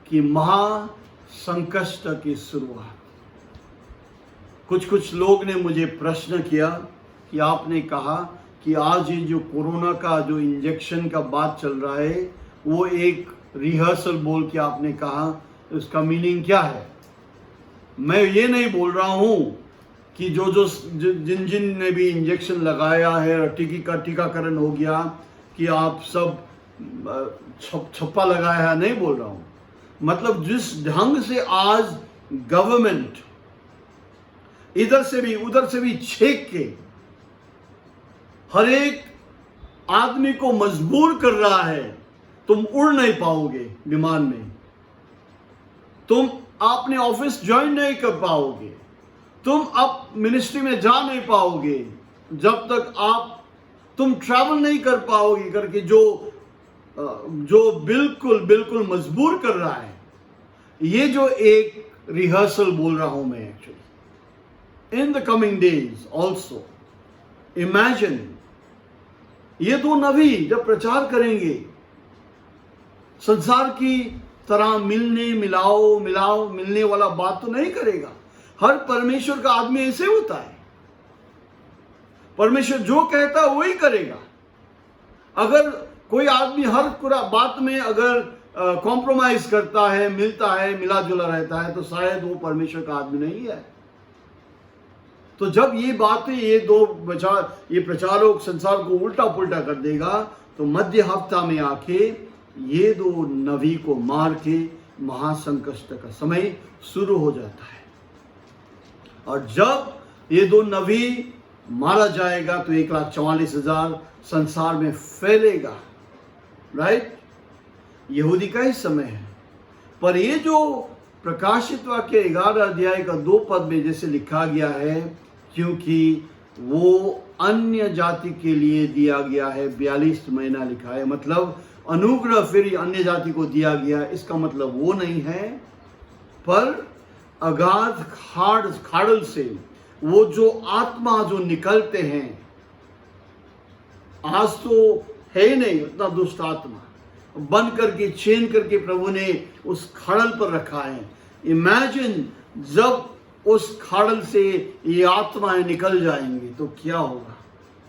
कि महासंकट की शुरुआत। कुछ लोग ने मुझे प्रश्न किया कि आपने कहा कि आज ये जो कोरोना का जो इंजेक्शन का बात चल रहा है वो एक रिहर्सल बोल के आपने कहा, उसका मीनिंग क्या है? मैं ये नहीं बोल रहा हूँ कि जिन ने भी इंजेक्शन लगाया है और टीकाकरण हो गया कि आप सब छप्पा लगाया है, नहीं बोल रहा हूँ। मतलब जिस ढंग से आज गवर्नमेंट इधर से भी उधर से भी छेक के हर एक आदमी को मजबूर कर रहा है, तुम उड़ नहीं पाओगे विमान में, तुम अपने ऑफिस ज्वाइन नहीं कर पाओगे, तुम अब मिनिस्ट्री में जा नहीं पाओगे जब तक तुम ट्रैवल नहीं कर पाओगे करके जो बिल्कुल मजबूर कर रहा है। ये जो एक रिहर्सल बोल रहा हूं मैं actually. In the coming days also imagine, ये 2 नबी जब प्रचार करेंगे संसार की तरह मिलने वाला बात तो नहीं करेगा। हर परमेश्वर का आदमी ऐसे होता है, परमेश्वर जो कहता है वही करेगा। अगर कोई आदमी हर बात में अगर कॉम्प्रोमाइज करता है, मिला जुला रहता है, तो शायद वो परमेश्वर का आदमी नहीं है। तो जब ये बातें ये प्रचारक संसार को उल्टा पुल्टा कर देगा, तो मध्य हफ्ता में आके ये 2 नबी को मार के महासंकट का समय शुरू हो जाता है। और जब ये 2 नबी मारा जाएगा तो 1,44,000 संसार में फैलेगा, राइट? यहूदी का ही समय है। पर ये जो प्रकाशित वाक्य 11 अध्याय का 2 पद में जैसे लिखा गया है, क्योंकि वो अन्य जाति के लिए दिया गया है, 42 महीना लिखा है, मतलब अनुग्रह फिर अन्य जाति को दिया गया। इसका मतलब वो नहीं है, पर अगाध खाड़ल से वो जो आत्मा जो निकलते हैं, आज तो है नहीं उतना दुष्ट आत्मा, बंद करके चेन करके प्रभु ने उस खाड़ल पर रखा है। इमेजिन जब उस खाड़ल से ये आत्माएं निकल जाएंगी तो क्या होगा,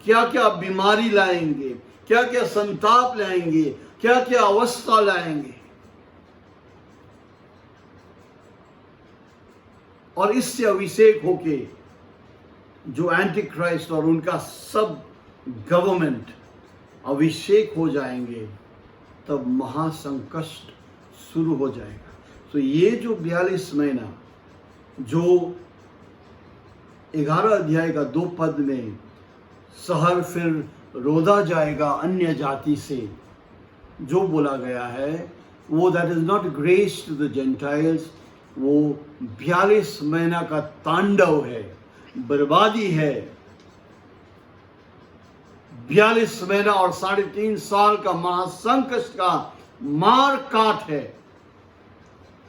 क्या क्या बीमारी लाएंगे, क्या क्या संताप लाएंगे, क्या क्या अवस्था लाएंगे। और इससे अभिषेक होके जो एंटी क्राइस्ट और उनका सब गवर्नमेंट अभिषेक हो जाएंगे, तब महासंकट शुरू हो जाएगा। तो ये जो 42 महीना जो 11 अध्याय का 2 पद में शहर फिर रोदा जाएगा अन्य जाति से जो बोला गया है, वो that is not grace to the Gentiles, वो 42 महीना का तांडव है, बर्बादी है। 42 महीना और 3.5 साल का महासंकट का मार काट है,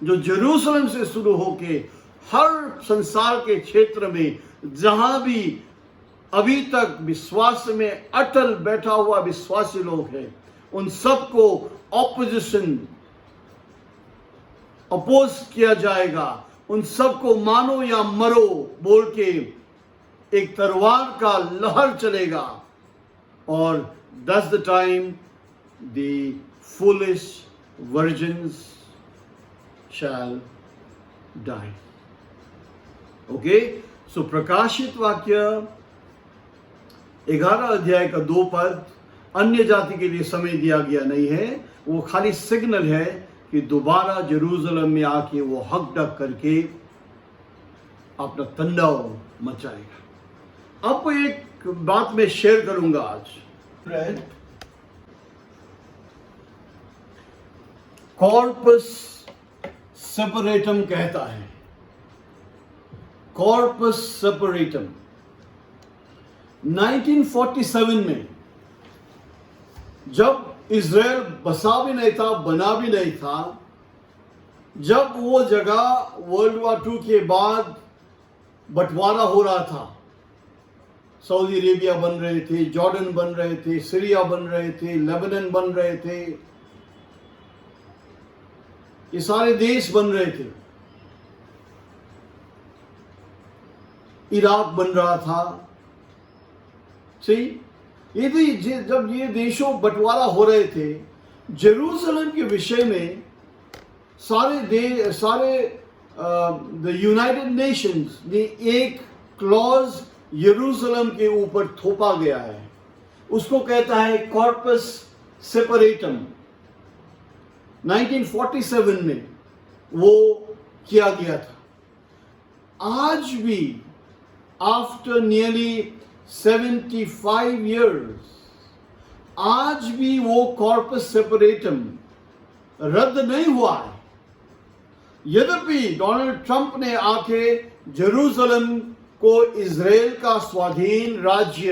जो यरूशलेम से शुरू होके हर संसार के क्षेत्र में जहां भी अभी तक विश्वास में अटल बैठा हुआ विश्वासी लोग हैं, उन सबको ऑपोजिशन अपोज किया जाएगा। उन सबको मानो या मरो बोल के एक तलवार का लहर चलेगा। और that's the time the foolish virgins shall die. Okay? So प्रकाशित वाक्य 11 अध्याय का 2 पद अन्य जाति के लिए समय दिया गया नहीं है, वो खाली सिग्नल है कि दोबारा जेरूसलम में आके वो हक डक करके अपना तांडव मचाएगा। आपको एक बात मैं शेयर करूंगा आज। कॉर्पस सेपरेटम कहता है, कॉर्पस सेपरेटम 1947 में जब इज़राइल बसा भी नहीं था, बना भी नहीं था, जब वो जगह वर्ल्ड वॉर 2 के बाद बंटवारा हो रहा था, सऊदी अरेबिया बन रहे थे, जॉर्डन बन रहे थे, सीरिया बन रहे थे, लेबनान बन रहे थे, ये सारे देश बन रहे थे, इराक बन रहा था। सही, ये जब ये देशों बंटवारा हो रहे थे, जेरूसलम के विषय में द यूनाइटेड नेशंस ने एक क्लॉज यरूशलेम के ऊपर थोपा गया है, उसको कहता है कॉर्पस सेपरेटम। 1947 में वो किया गया था। आज भी आफ्टर नियरली 75 years आज भी वो कॉर्पस सेपरेटम रद्द नहीं हुआ है। यद्यपि डोनाल्ड ट्रंप ने आके जेरूसलम को इज़राइल का स्वाधीन राज्य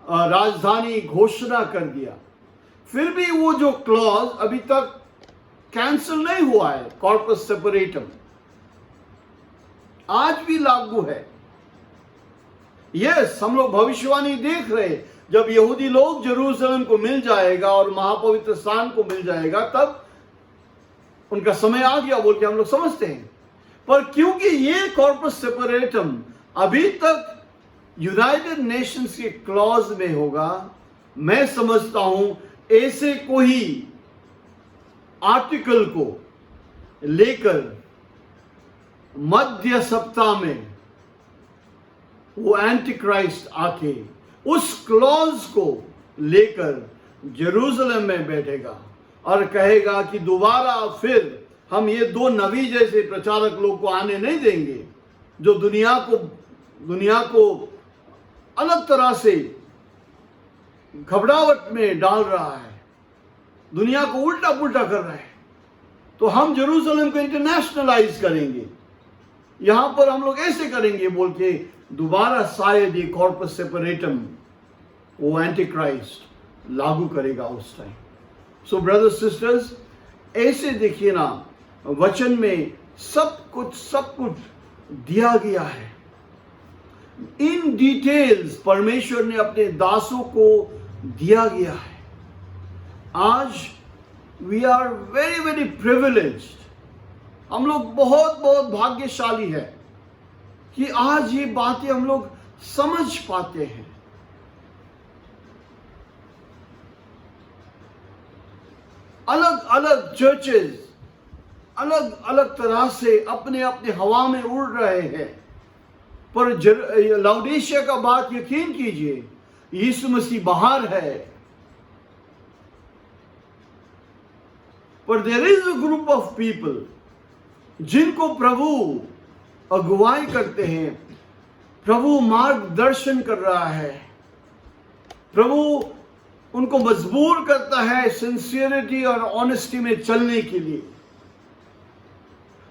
राजधानी घोषणा कर दिया, फिर भी वो जो क्लॉज अभी तक कैंसिल नहीं हुआ है, कॉर्पस सेपरेटम आज भी लागू है। यस, हम लोग भविष्यवाणी देख रहे, जब यहूदी लोग जेरूसलम को मिल जाएगा और महापवित्र स्थान को मिल जाएगा, तब उनका समय आ गया बोल के हम लोग समझते हैं। पर क्योंकि ये कॉर्पस सेपरेटम अभी तक यूनाइटेड नेशंस के क्लॉज में होगा, मैं समझता हूं ऐसे कोई आर्टिकल को लेकर मध्य सप्ताह में वो एंटी क्राइस्ट आके उस क्लॉज को लेकर जेरूसलम में बैठेगा और कहेगा कि दोबारा फिर हम ये दो नबी जैसे प्रचारक लोग को आने नहीं देंगे, जो दुनिया को अलग तरह से घबराहट में डाल रहा है, दुनिया को उल्टा पुल्टा कर रहा है। तो हम जेरूसलम को इंटरनेशनलाइज करेंगे, यहां पर हम लोग ऐसे करेंगे बोल के दोबारा शायद ये कॉर्पस सेपरेटम वो एंटी क्राइस्ट लागू करेगा उस टाइम। सो ब्रदर्स सिस्टर्स, ऐसे देखिए ना, वचन में सब कुछ दिया गया है इन डिटेल्स, परमेश्वर ने अपने दासों को दिया गया है। आज we are very very privileged, हम लोग बहुत भाग्यशाली है कि आज ये बातें हम लोग समझ पाते हैं। अलग अलग चर्चेज अलग अलग तरह से अपने अपने हवा में उड़ रहे हैं, पर लाउडीशिया का बात यकीन कीजिए, यीशु मसीह बाहर है। पर there is a group of people जिनको प्रभु अगुवाई करते हैं, प्रभु मार्गदर्शन कर रहा है, प्रभु उनको मजबूर करता है सिंसियरिटी और ऑनेस्टी में चलने के लिए।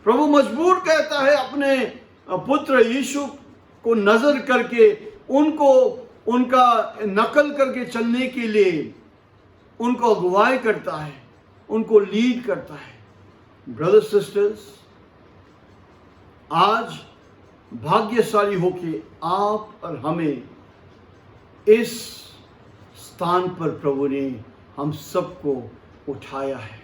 प्रभु मजबूर कहता है अपने पुत्र यीशु को नजर करके उनको उनका नकल करके चलने के लिए उनको अगुवाई करता है, उनको लीड करता है। ब्रदर्स सिस्टर्स, आज भाग्यशाली होके आप और हमें इस स्थान पर प्रभु ने हम सबको उठाया है।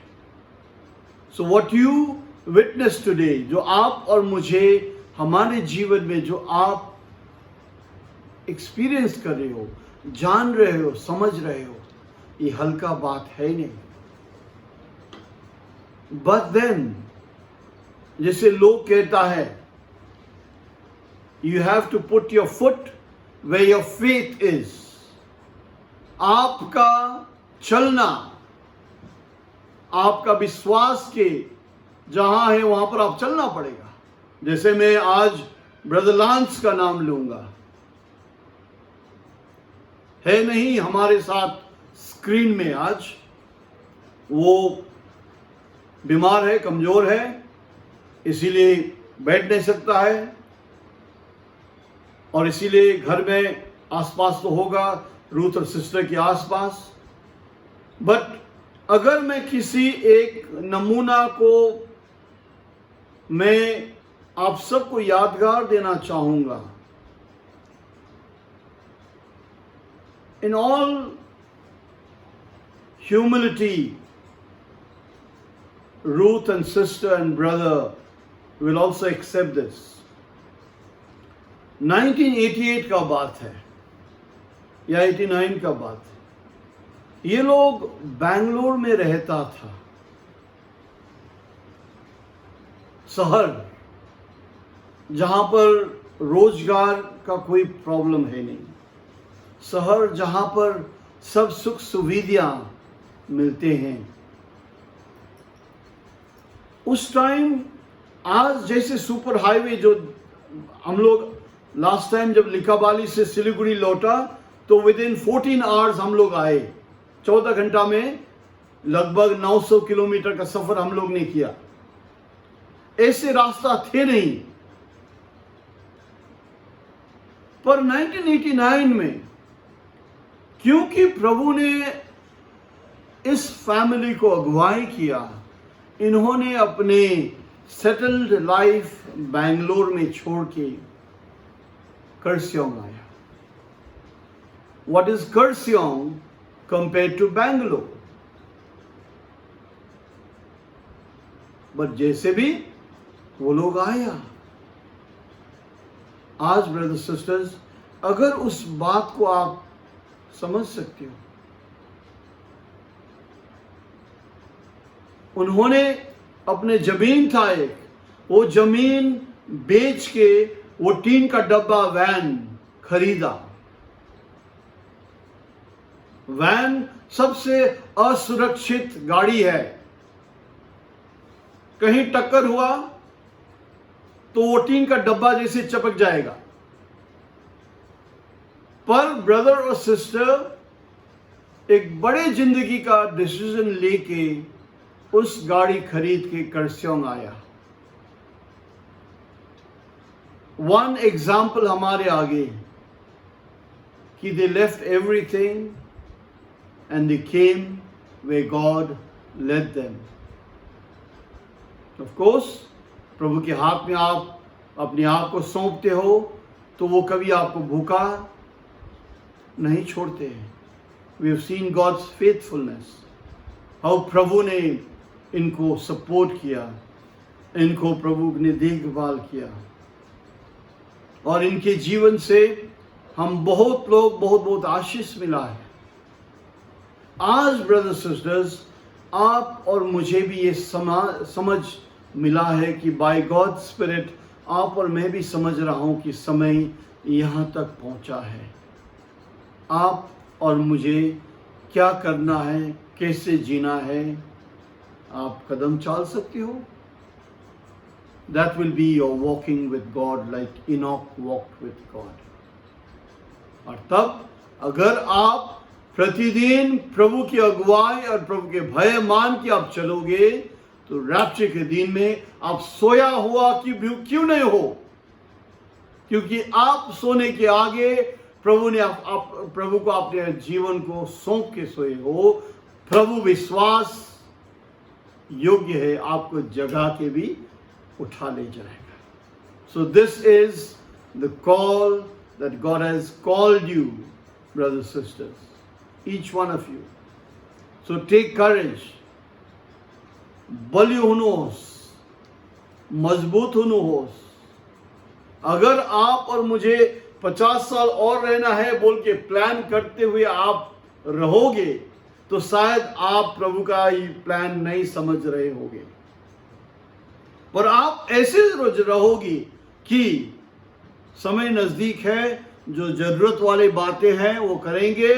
So what you witness today, जो आप और मुझे हमारे जीवन में जो आप एक्सपीरियंस कर रहे हो, जान रहे हो, समझ रहे हो, ये हल्का बात है नहीं। बट देन, जैसे लोग कहता है, you have to put your foot where your faith is. आपका चलना, आपका विश्वास के जहां है वहां पर आप चलना पड़ेगा। जैसे मैं आज ब्रदर लांस का नाम लूंगा, है नहीं हमारे साथ स्क्रीन में, आज वो बीमार है, कमजोर है, इसीलिए बैठ नहीं सकता है, और इसीलिए घर में आसपास तो होगा, रूथ और सिस्टर के आसपास। बट अगर मैं किसी एक नमूना को मैं आप सबको यादगार देना चाहूंगा, in all humility, Ruth and sister and brother will also accept this. 1988 का बात है या 89 का बात है। ये लोग बैंगलोर में रहता था, शहर जहां पर रोजगार का कोई प्रॉब्लम है नहीं, शहर जहां पर सब सुख सुविधाएं मिलते हैं। उस टाइम आज जैसे सुपर हाईवे जो हम लोग लास्ट टाइम जब लिकाबाली से सिलीगुड़ी लौटा तो विद इन 14 आवर्स हम लोग आए। 14 घंटा में लगभग 900 किलोमीटर का सफर हम लोग ने किया। ऐसे रास्ता थे नहीं। पर 1989 में क्योंकि प्रभु ने इस फैमिली को अगुवाई किया, इन्होंने अपने सेटल्ड लाइफ बैंगलोर में छोड़ के कर्सियोंग आया। What is Kurseong compare to Bangalore? But जैसे भी वो लोग आया। आज ब्रदर सिस्टर्स, अगर उस बात को आप समझ सकते हो, उन्होंने अपने जमीन था एक, वो जमीन बेच के वो टीन का डब्बा वैन खरीदा। वैन सबसे असुरक्षित गाड़ी है, कहीं टक्कर हुआ तो वो टीन का डब्बा जैसे चपक जाएगा। पर ब्रदर और सिस्टर एक बड़े जिंदगी का डिसीजन लेके उस गाड़ी खरीद के कर्सियोंग आया। वन एग्जाम्पल हमारे आगे कि they left everything and they came way God led them. Of course प्रभु के हाथ में आप अपने आप को सौंपते हो तो वो कभी आपको भूखा नहीं छोड़ते हैं। We have seen God's faithfulness, how प्रभु ने इनको सपोर्ट किया, इनको प्रभु ने देखभाल किया, और इनके जीवन से हम बहुत लोग बहुत आशीष मिला है। आज ब्रदर सिस्टर्स, आप और मुझे भी ये समझ मिला है कि बाय गॉड स्पिरिट आप और मैं भी समझ रहा हूं कि समय यहाँ तक पहुंचा है। आप और मुझे क्या करना है, कैसे जीना है, आप कदम चाल सकते हो। That will be your walking with God like Enoch walked with God. और तब अगर आप प्रतिदिन प्रभु की अगुवाई और प्रभु के भय मान के आप चलोगे तो रैप्चर के दिन में आप सोया हुआ क्यों नहीं हो, क्योंकि आप सोने के आगे प्रभु ने प्रभु को अपने जीवन को सौंप के सोए हो। प्रभु विश्वास योग्य है, आपको जगा के भी उठा ले जाएगा। So this is the call that God has called you brothers sisters, each one of you. So take courage. बलियो हुनुहोस्, मजबूत हुनुहोस्। अगर आप और मुझे 50 साल और रहना है बोल के प्लान करते हुए आप रहोगे तो शायद आप प्रभु का ये प्लान नहीं समझ रहे होगे। पर आप ऐसे रोज रहोगी कि समय नजदीक है, जो जरूरत वाली बातें हैं वो करेंगे,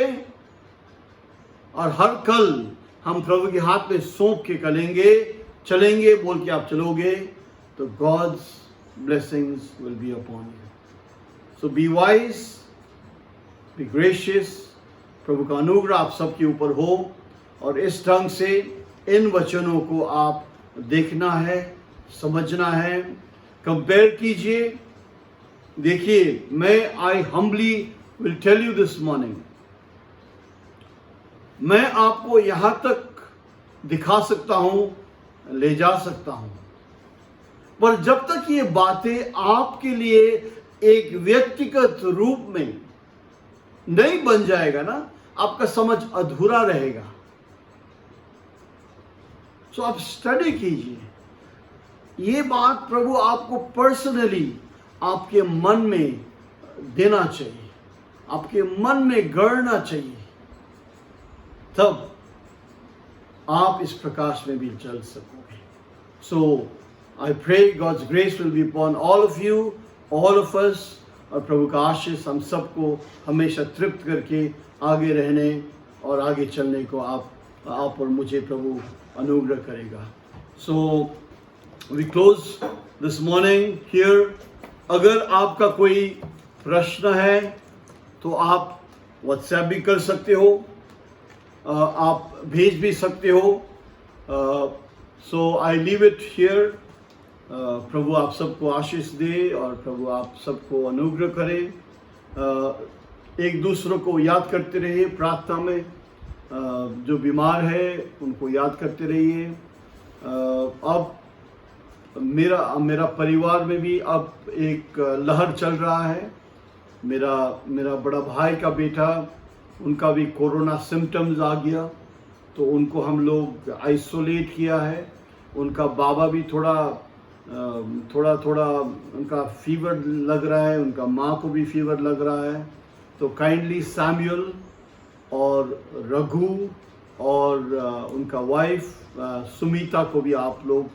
और हर कल हम प्रभु के हाथ में सौंप के चलेंगे बोल के आप चलोगे तो God's blessings will be upon you. So be wise, be gracious. प्रभु का अनुग्रह आप सबके ऊपर हो, और इस ढंग से इन वचनों को आप देखना है, समझना है, कंपेयर कीजिए। देखिए, मैं I humbly will tell you this morning, मैं आपको यहाँ तक दिखा सकता हूँ, ले जा सकता हूँ, पर जब तक ये बातें आपके लिए एक व्यक्तिगत रूप में नहीं बन जाएगा ना, आपका समझ अधूरा रहेगा। सो आप स्टडी कीजिए। ये बात प्रभु आपको पर्सनली आपके मन में देना चाहिए, आपके मन में गढ़ना चाहिए, तब आप इस प्रकाश में भी चल सकोगे। So I pray God's grace will be upon all of you, all of us, और प्रभु का आशीष हम सबको हमेशा तृप्त करके आगे रहने और आगे चलने को आप और मुझे प्रभु अनुग्रह करेगा। So we close this morning here. अगर आपका कोई प्रश्न है तो आप व्हाट्सएप भी कर सकते हो, आप भेज भी सकते हो। सो आई लीव इट हियर। प्रभु आप सबको आशीष दे और प्रभु आप सबको अनुग्रह करे। एक दूसरों को याद करते रहिए प्रार्थना में, जो बीमार है उनको याद करते रहिए। अब मेरा परिवार में भी अब एक लहर चल रहा है। मेरा बड़ा भाई का बेटा, उनका भी कोरोना सिम्टम्स आ गया, तो उनको हम लोग आइसोलेट किया है। उनका बाबा भी थोड़ा उनका फीवर लग रहा है, उनका माँ को भी फीवर लग रहा है। तो काइंडली सैमुअल और रघु और उनका वाइफ सुमिता को भी आप लोग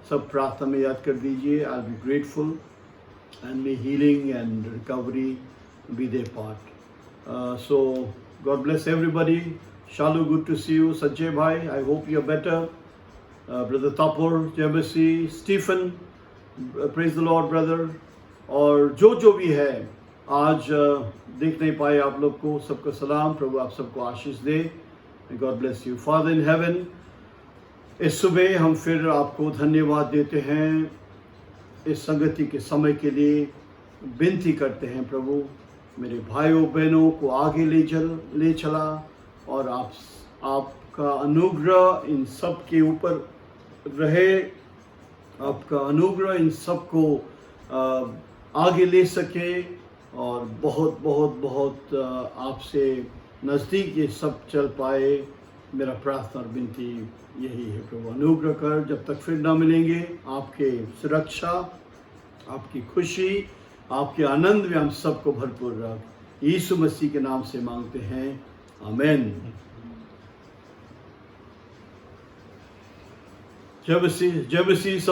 सब प्रार्थना में याद कर दीजिए। I be grateful and may healing and recovery be their part. So God bless everybody. Shalu, good to see you. Sanjay bhai, I hope you're better. Brother Tapur, Jebasi, Stephen, praise the Lord brother. और जो भी है आज देख नहीं पाए आप लोग को, सबको सलाम। प्रभु आप सबको आशीष दे। God bless you. Father in heaven, इस सुबह हम फिर आपको धन्यवाद देते हैं, इस संगति के समय के लिए विनती करते हैं। प्रभु मेरे भाइयों बहनों को आगे ले चला और आपका अनुग्रह इन सब के ऊपर रहे, आपका अनुग्रह इन सब को आगे ले सके और बहुत बहुत बहुत आपसे नज़दीक ये सब चल पाए। मेरा प्रार्थना और विनती यही है प्रभु, अनुग्रह कर। जब तक फिर ना मिलेंगे, आपके सुरक्षा, आपकी खुशी, आपके आनंद में हम सबको भरपूर रख। यीशु मसीह के नाम से मांगते हैं, आमीन। जब सी